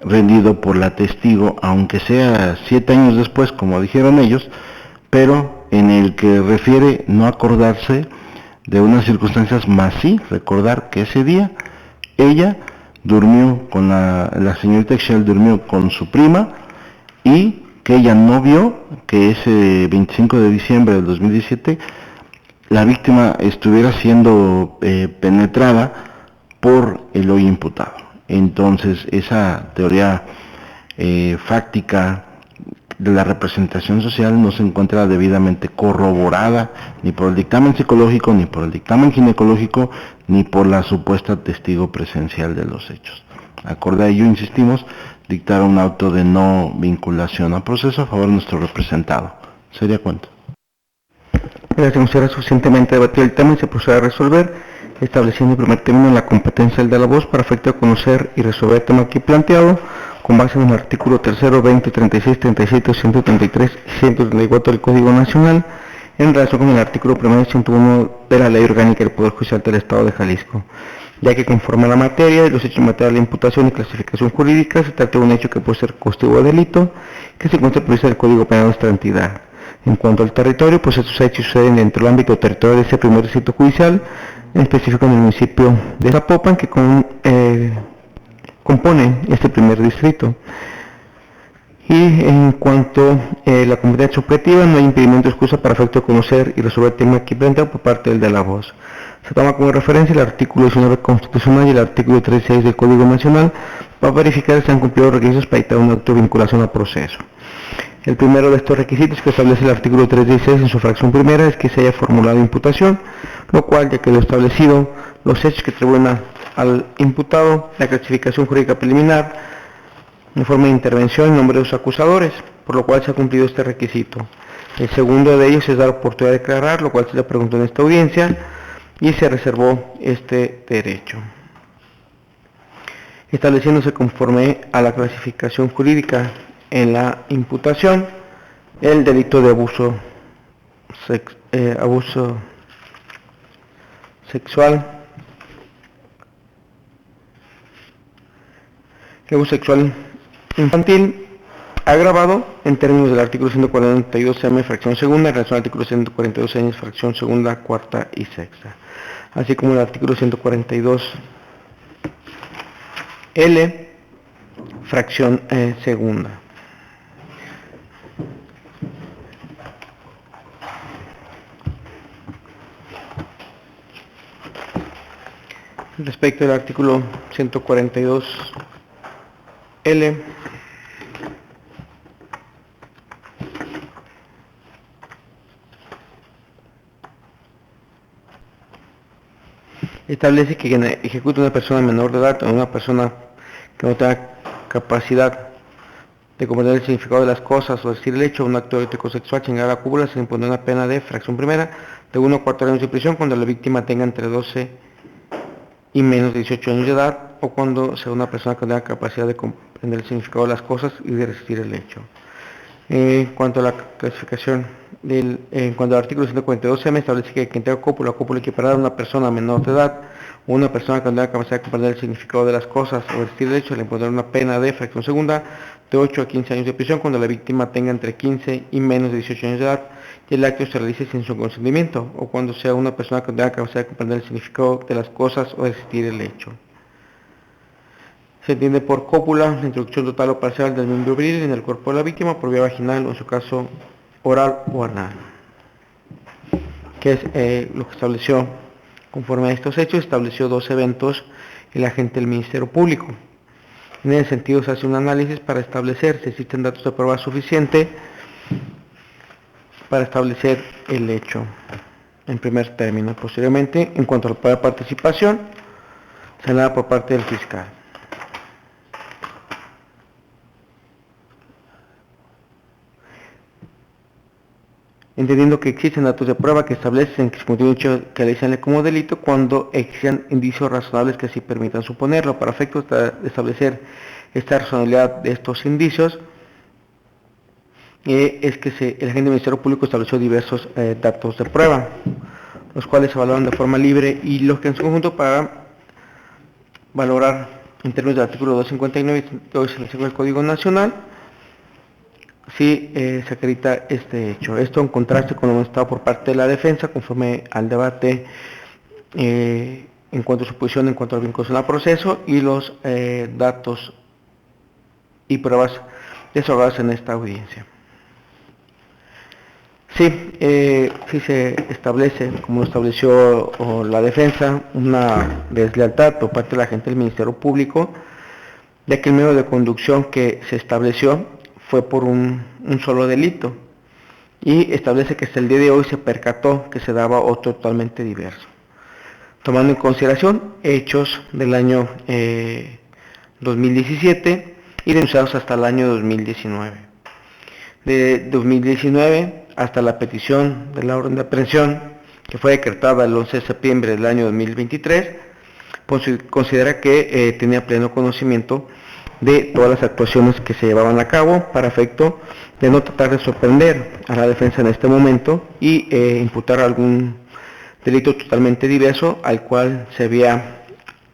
rendido por la testigo, aunque sea 7 años después, como dijeron ellos, pero en el que refiere no acordarse de unas circunstancias, más sí recordar que ese día ella durmió con la señorita Ixchel durmió con su prima, y que ella no vio que ese 25 de diciembre del 2017 la víctima estuviera siendo penetrada por el hoy imputado. Entonces esa teoría fáctica de la representación social no se encuentra debidamente corroborada ni por el dictamen psicológico, ni por el dictamen ginecológico, ni por la supuesta testigo presencial de los hechos. Acorde a ello, insistimos, dictar un auto de no vinculación a proceso a favor de nuestro representado. ¿Sería cuánto? Gracias, será suficientemente debatido el tema y se procede a resolver, estableciendo en primer término la competencia del de la voz para efecto de conocer y resolver el tema aquí planteado, con base en el artículo 3, 20, 36, 37, 133 y 134 del Código Nacional, en relación con el artículo 1 y 101 de la Ley Orgánica del Poder Judicial del Estado de Jalisco, ya que conforme a la materia de los hechos en materia de la imputación y clasificación jurídica, se trata de un hecho que puede ser castigo de delito, que se encuentra previsto en el Código Penal de nuestra entidad. En cuanto al territorio, pues estos hechos suceden dentro del ámbito territorial de ese primer distrito judicial, en específico en el municipio de Zapopan, que compone este primer distrito. Y en cuanto a la competencia subjetiva, no hay impedimento o excusa para efecto de conocer y resolver el tema aquí planteado por parte del de la voz. Se toma como referencia el artículo 19 constitucional y el artículo 36 del Código Nacional para verificar si han cumplido los requisitos para dictar una auto de vinculación al proceso. El primero de estos requisitos que establece el artículo 316 en su fracción primera es que se haya formulado imputación, lo cual ya quedó establecido los hechos que atribuyen al imputado, la clasificación jurídica preliminar, informe de intervención en nombre de los acusadores, por lo cual se ha cumplido este requisito. El segundo de ellos es dar oportunidad de declarar, lo cual se le preguntó en esta audiencia y se reservó este derecho. Estableciéndose conforme a la clasificación jurídica en la imputación, el delito de abuso sexual, infantil agravado en términos del artículo 142M fracción segunda en relación al artículo 142M fracción segunda, cuarta y sexta, así como el artículo 142L fracción segunda. Respecto al artículo 142L, establece que quien ejecuta una persona menor de edad o una persona que no tenga capacidad de comprender el significado de las cosas o decir el hecho, un acto erótico sexual sin llegar a la cúpula, se le impone una pena de fracción primera de 1 a 4 años de prisión cuando la víctima tenga entre 12 y menos de 18 años de edad, o cuando sea una persona que tenga capacidad de comprender el significado de las cosas y de resistir el hecho. En cuanto a la clasificación, en cuanto al artículo 142 me establece que quien tenga cópula o cópula equiparada a una persona menor de edad, o una persona que no tenga capacidad de comprender el significado de las cosas o resistir el hecho, le impondrá una pena de fracción segunda de 8 a 15 años de prisión cuando la víctima tenga entre 15 y menos de 18 años de edad y el acto se realice sin su consentimiento, o cuando sea una persona que no tenga capacidad de comprender el significado de las cosas o resistir el hecho. Se entiende por cópula la introducción total o parcial del miembro viril en el cuerpo de la víctima por vía vaginal o en su caso oral o anal, que es lo que estableció. Conforme a estos hechos, estableció 2 eventos el agente del Ministerio Público. En ese sentido, se hace un análisis para establecer si existen datos de prueba suficiente para establecer el hecho en primer término. Posteriormente, en cuanto a la prueba de participación, se da por parte del fiscal. Entendiendo que existen datos de prueba que establecen que se cometió un hecho que le como delito cuando existan indicios razonables que así permitan suponerlo. Para efectos de establecer esta razonabilidad de estos indicios, es que el agente del Ministerio Público estableció diversos datos de prueba, los cuales se valoran de forma libre y lógica en su conjunto para valorar en términos del artículo 259 del Código Nacional si se acredita este hecho. Esto en contraste con lo manifestado por parte de la defensa conforme al debate en cuanto a su posición en cuanto a la vinculación al proceso y los datos y pruebas desarrolladas en esta audiencia. Sí, sí se establece, como lo estableció la defensa, una deslealtad por parte de la gente del Ministerio Público, ya que el medio de conducción que se estableció fue por un solo delito, y establece que hasta el día de hoy se percató que se daba otro totalmente diverso, tomando en consideración hechos del año 2017 y denunciados hasta el año 2019. De 2019 hasta la petición de la orden de aprehensión, que fue decretada el 11 de septiembre del año 2023, pues considera que tenía pleno conocimiento de todas las actuaciones que se llevaban a cabo para efecto de no tratar de sorprender a la defensa en este momento y imputar algún delito totalmente diverso al cual se había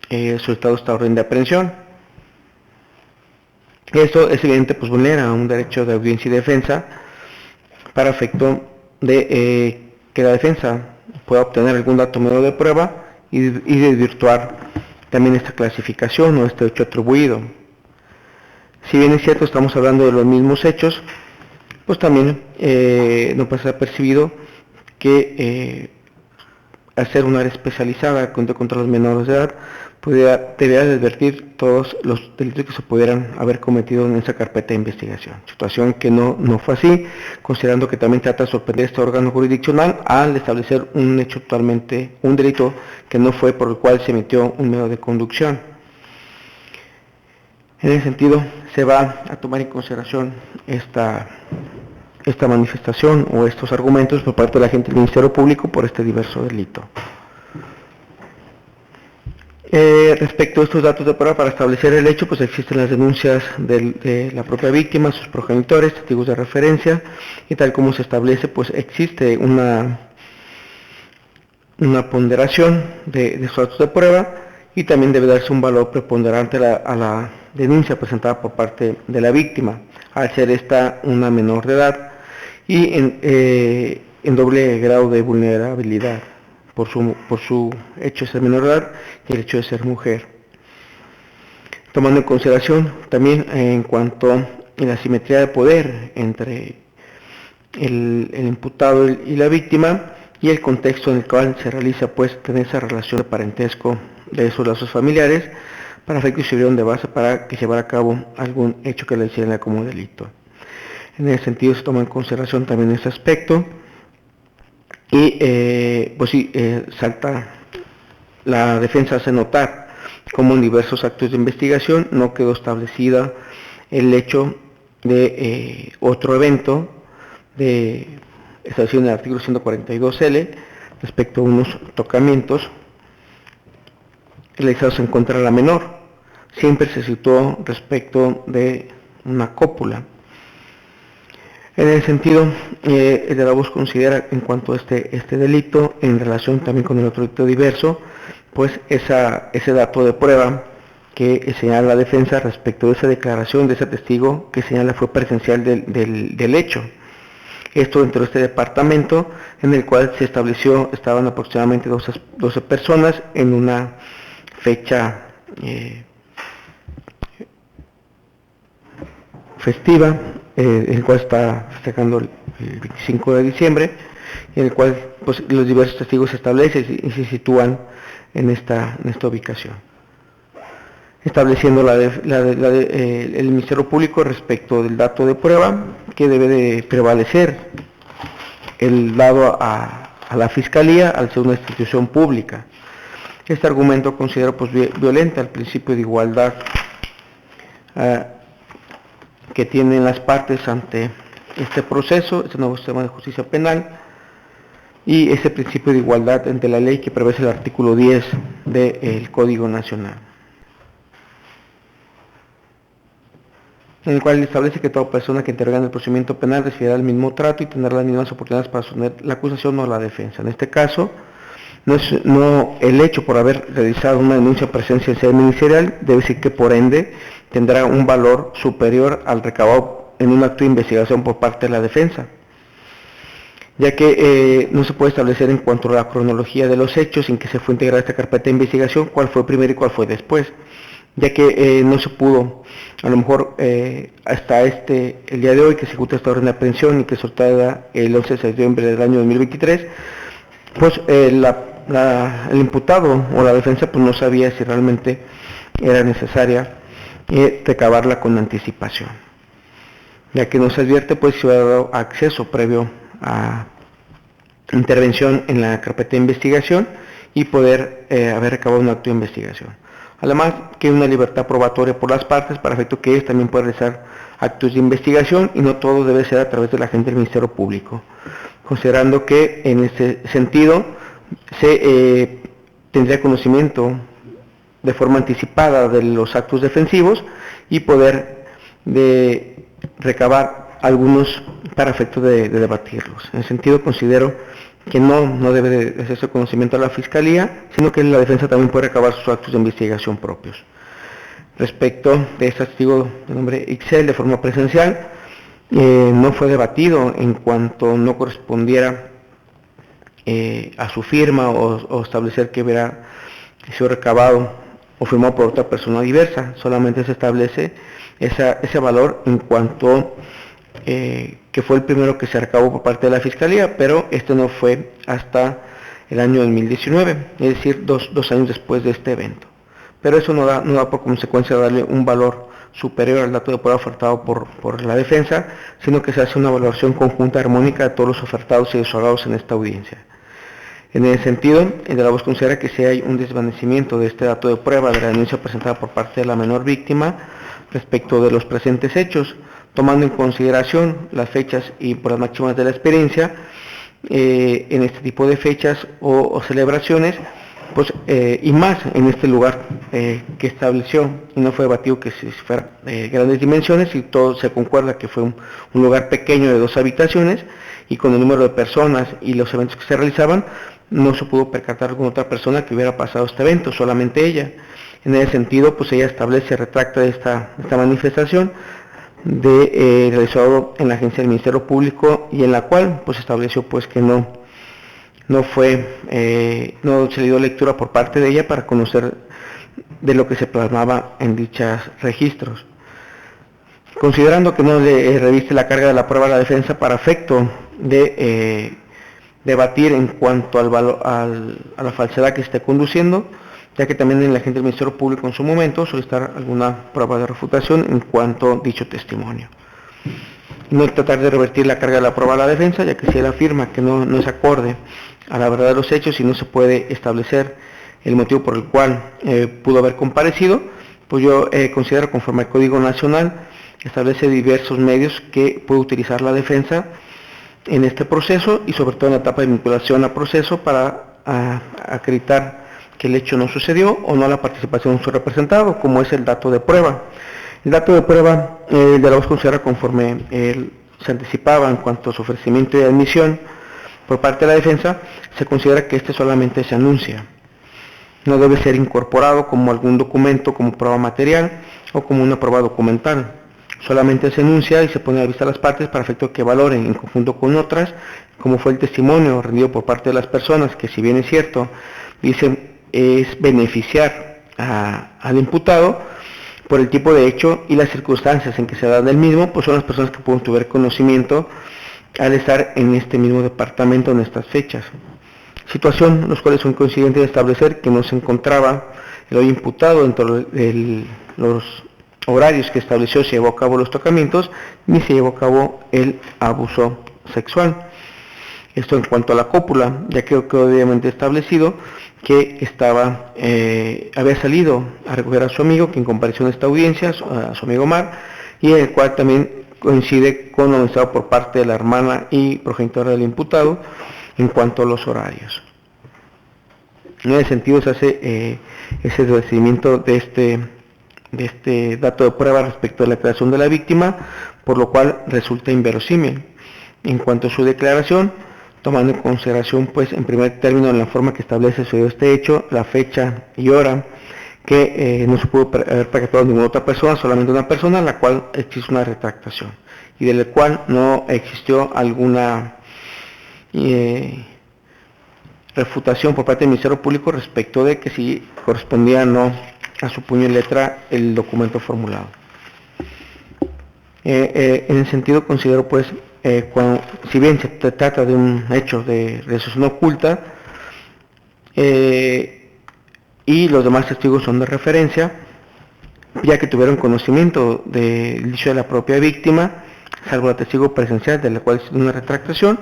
solicitado esta orden de aprehensión. Esto es evidente, pues vulnera un derecho de audiencia y defensa para efecto de que la defensa pueda obtener algún dato medio de prueba y desvirtuar también esta clasificación o este hecho atribuido. Si bien es cierto, estamos hablando de los mismos hechos, pues también no pasa percibido que hacer una área especializada contra los menores de edad, debía advertir todos los delitos que se pudieran haber cometido en esa carpeta de investigación. Situación que no fue así, considerando que también trata de sorprender este órgano jurisdiccional al establecer un hecho totalmente, un delito que no fue por el cual se emitió un medio de conducción. En ese sentido, se va a tomar en consideración esta manifestación o estos argumentos por parte de la gente del Ministerio Público por este diverso delito. Respecto a estos datos de prueba para establecer el hecho, pues existen las denuncias de la propia víctima, sus progenitores, testigos de referencia, y tal como se establece, pues existe una ponderación de estos datos de prueba, y también debe darse un valor preponderante a la denuncia presentada por parte de la víctima, al ser esta una menor de edad y en doble grado de vulnerabilidad por su hecho de ser menor de edad y el hecho de ser mujer. Tomando en consideración también en cuanto a la asimetría de poder entre el imputado y la víctima y el contexto en el cual se realiza pues tener esa relación de parentesco de esos lazos familiares para efectos que sirvieron de base para que se llevara a cabo algún hecho que le hiciera como delito. En ese sentido se toma en consideración también ese aspecto y salta la defensa hace notar como en diversos actos de investigación no quedó establecida el hecho de otro evento de establecido en el artículo 142L respecto a unos tocamientos realizados en contra de la menor. Siempre se situó respecto de una cópula. En el sentido, el de la voz considera en cuanto a este delito, en relación también con el otro delito diverso, pues ese dato de prueba que señala la defensa respecto de esa declaración de ese testigo que señala fue presencial del hecho. Esto dentro de este departamento en el cual se estableció, estaban aproximadamente 12 personas en una fecha festiva, en el cual está festejando el 25 de diciembre, en el cual pues, los diversos testigos se establecen y se sitúan en esta ubicación. Estableciendo el Ministerio Público respecto del dato de prueba, que debe de prevalecer el dado a la Fiscalía al ser una institución pública. Este argumento considero pues violenta el principio de igualdad que tienen las partes ante este proceso, este nuevo sistema de justicia penal, y ese principio de igualdad ante la ley que prevé el artículo 10 del Código Nacional, en el cual establece que toda persona que intervenga en el procedimiento penal recibirá el mismo trato y tendrá las mismas oportunidades para sostener la acusación o la defensa. En este caso, no el hecho por haber realizado una denuncia presencia en sede ministerial debe decir que por ende tendrá un valor superior al recabado en un acto de investigación por parte de la defensa, ya que no se puede establecer en cuanto a la cronología de los hechos en que se fue integrada esta carpeta de investigación, cuál fue primero y cuál fue después, ya que no se pudo, a lo mejor hasta el día de hoy que se ejecuta esta orden de aprehensión y que es soltada el 11 de septiembre del año 2023, pues el imputado o la defensa pues no sabía si realmente era necesaria recabarla con anticipación, ya que no se advierte pues si hubiera dado acceso previo a intervención en la carpeta de investigación y poder haber recabado un acto de investigación. Además que hay una libertad probatoria por las partes para efecto que ellos también puedan realizar actos de investigación y no todo debe ser a través de la gente del Ministerio Público, considerando que en ese sentido se tendría conocimiento de forma anticipada de los actos defensivos y poder recabar algunos para efecto de debatirlos. En ese sentido considero que no debe de hacerse conocimiento a la Fiscalía, sino que la defensa también puede recabar sus actos de investigación propios. Respecto de este testigo de nombre Ixel de forma presencial, no fue debatido en cuanto no correspondiera a su firma o establecer que hubiera sido recabado o firmado por otra persona diversa. Solamente se establece ese valor en cuanto que fue el primero que se recabó por parte de la Fiscalía, pero este no fue hasta el año 2019, es decir, dos años después de este evento. pero eso no da por consecuencia darle un valor superior al dato de prueba ofertado por la defensa, sino que se hace una valoración conjunta armónica de todos los ofertados y desahogados en esta audiencia. En ese sentido, el de la voz considera que si hay un desvanecimiento de este dato de prueba de la denuncia presentada por parte de la menor víctima respecto de los presentes hechos, tomando en consideración las fechas y por las máximas de la experiencia, en este tipo de fechas o celebraciones, pues, y más en este lugar que estableció y no fue debatido que si fuera grandes dimensiones, y todo se concuerda que fue un lugar pequeño de 2 habitaciones, y con el número de personas y los eventos que se realizaban, no se pudo percatar con otra persona que hubiera pasado este evento, solamente ella. En ese sentido, pues ella establece, retracta esta manifestación realizado en la agencia del Ministerio Público, y en la cual pues estableció pues que no se le dio lectura por parte de ella para conocer de lo que se plasmaba en dichos registros. Considerando que no le reviste la carga de la prueba a la defensa para efecto de debatir en cuanto a la falsedad que se esté conduciendo, ya que también el agente del Ministerio Público en su momento solicitar alguna prueba de refutación en cuanto a dicho testimonio. No tratar de revertir la carga de la prueba a la defensa, ya que si él afirma que no es acorde a la verdad de los hechos y no se puede establecer el motivo por el cual pudo haber comparecido, pues yo considero, conforme al Código Nacional, establece diversos medios que puede utilizar la defensa en este proceso, y sobre todo en la etapa de vinculación a proceso, para acreditar que el hecho no sucedió o no la participación de su representado, como es el dato de prueba. El dato de prueba de la voz considera, conforme se anticipaba en cuanto a su ofrecimiento y admisión por parte de la defensa, se considera que este solamente se anuncia. No debe ser incorporado como algún documento, como prueba material o como una prueba documental. Solamente se enuncia y se pone a la vista a las partes para efecto que valoren en conjunto con otras, como fue el testimonio rendido por parte de las personas, que si bien es cierto, dicen es beneficiar al imputado por el tipo de hecho y las circunstancias en que se da del mismo, pues son las personas que pueden tener conocimiento al estar en este mismo departamento en estas fechas. Situación los cuales son coincidentes de establecer que no se encontraba el hoy imputado dentro de los horarios que estableció, se llevó a cabo los tocamientos, ni se llevó a cabo el abuso sexual. Esto en cuanto a la cópula, ya que quedó obviamente establecido que había salido a recoger a su amigo, quien compareció en esta audiencia, a su amigo Omar, y el cual también coincide con lo anunciado por parte de la hermana y progenitora del imputado en cuanto a los horarios. En ese sentido se hace ese establecimiento de este dato de prueba respecto a la declaración de la víctima, por lo cual resulta inverosímil. En cuanto a su declaración, tomando en consideración, pues, en primer término, en la forma que establece este hecho, la fecha y hora, que no se pudo haber percatado ninguna otra persona, solamente una persona, la cual existe una retractación, y de la cual no existió alguna refutación por parte del Ministerio Público respecto de que si correspondía o no a su puño y letra el documento formulado. En el sentido, considero pues, si bien se trata de un hecho de resolución oculta, y los demás testigos son de referencia, ya que tuvieron conocimiento del dicho de la propia víctima, salvo la testigo presencial de la cual es una retractación,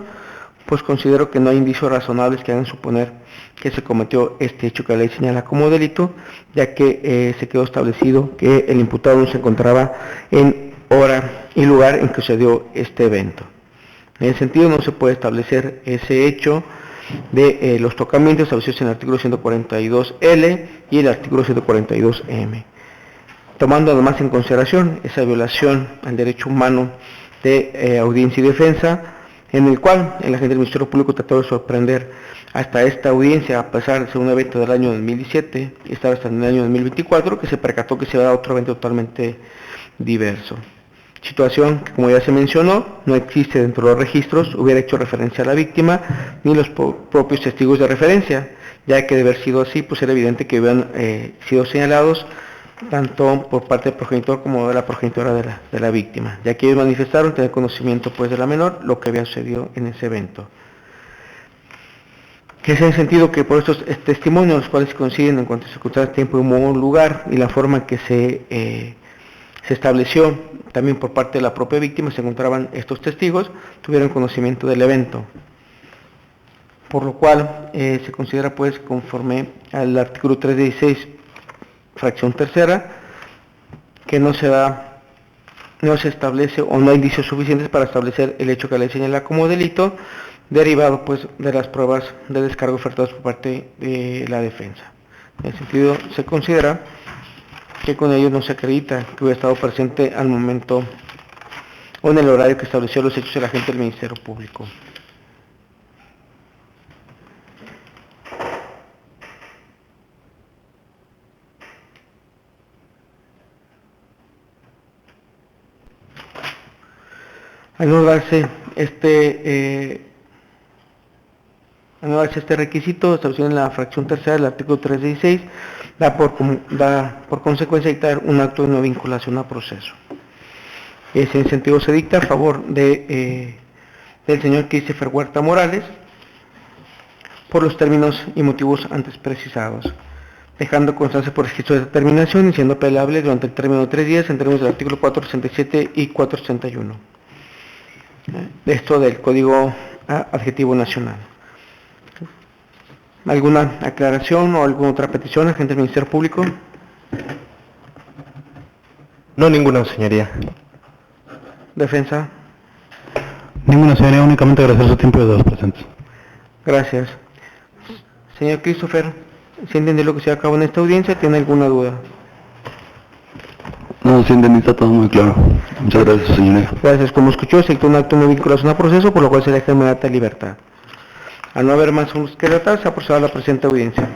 pues considero que no hay indicios razonables que hagan suponer que se cometió este hecho que la ley señala como delito, ya que se quedó establecido que el imputado no se encontraba en hora y lugar en que sucedió este evento. En ese sentido no se puede establecer ese hecho de los tocamientos establecidos en el artículo 142L y el artículo 142M. Tomando además en consideración esa violación al derecho humano de audiencia y defensa, en el cual el agente del Ministerio Público trató de sorprender hasta esta audiencia, a pesar de ser un evento del año 2017 y estar hasta en el año 2024, que se percató que se iba a dar otro evento totalmente diverso. Situación que, como ya se mencionó, no existe dentro de los registros, hubiera hecho referencia a la víctima, ni los propios testigos de referencia, ya que de haber sido así, pues era evidente que hubieran sido señalados tanto por parte del progenitor como de la progenitora de la víctima, ya que ellos manifestaron tener conocimiento pues de la menor lo que había sucedido en ese evento. que es en el sentido que por estos testimonios, los cuales coinciden en cuanto a circunstancias, tiempo y lugar, y la forma en que se estableció también por parte de la propia víctima, se encontraban estos testigos, tuvieron conocimiento del evento. Por lo cual se considera pues conforme al artículo 316, fracción tercera, que no se establece o no hay indicios suficientes para establecer el hecho que la ley señala como delito, derivado pues de las pruebas de descargo ofertadas por parte de la defensa. En ese sentido, se considera que con ello no se acredita que hubiera estado presente al momento o en el horario que estableció los hechos el agente del Ministerio Público. Al no darse este requisito establecido en la fracción tercera del artículo 316, da por consecuencia dictar un acto de no vinculación a proceso. En ese sentido se dicta a favor del señor Christopher Huerta Morales por los términos y motivos antes precisados, dejando constancia por escrito de determinación y siendo apelable durante el término de 3 días en términos del artículo 467 y 461. Esto del Código Adjetivo Nacional. ¿Alguna aclaración o alguna otra petición, agente del Ministerio Público? No, ninguna, señoría. Defensa. Ninguna, señoría, únicamente agradecer su tiempo de los presentes. Gracias. Señor Christopher, ¿sí entendió lo que se acabó en esta audiencia? ¿Tiene alguna duda? No, sí entendí, está todo muy claro. Muchas gracias, señoría. Gracias. Como escuchó, se dictó un acto de no vinculación a proceso, por lo cual se deja inmediata libertad. Al no haber más que tratar, se ha procedido a la presente audiencia.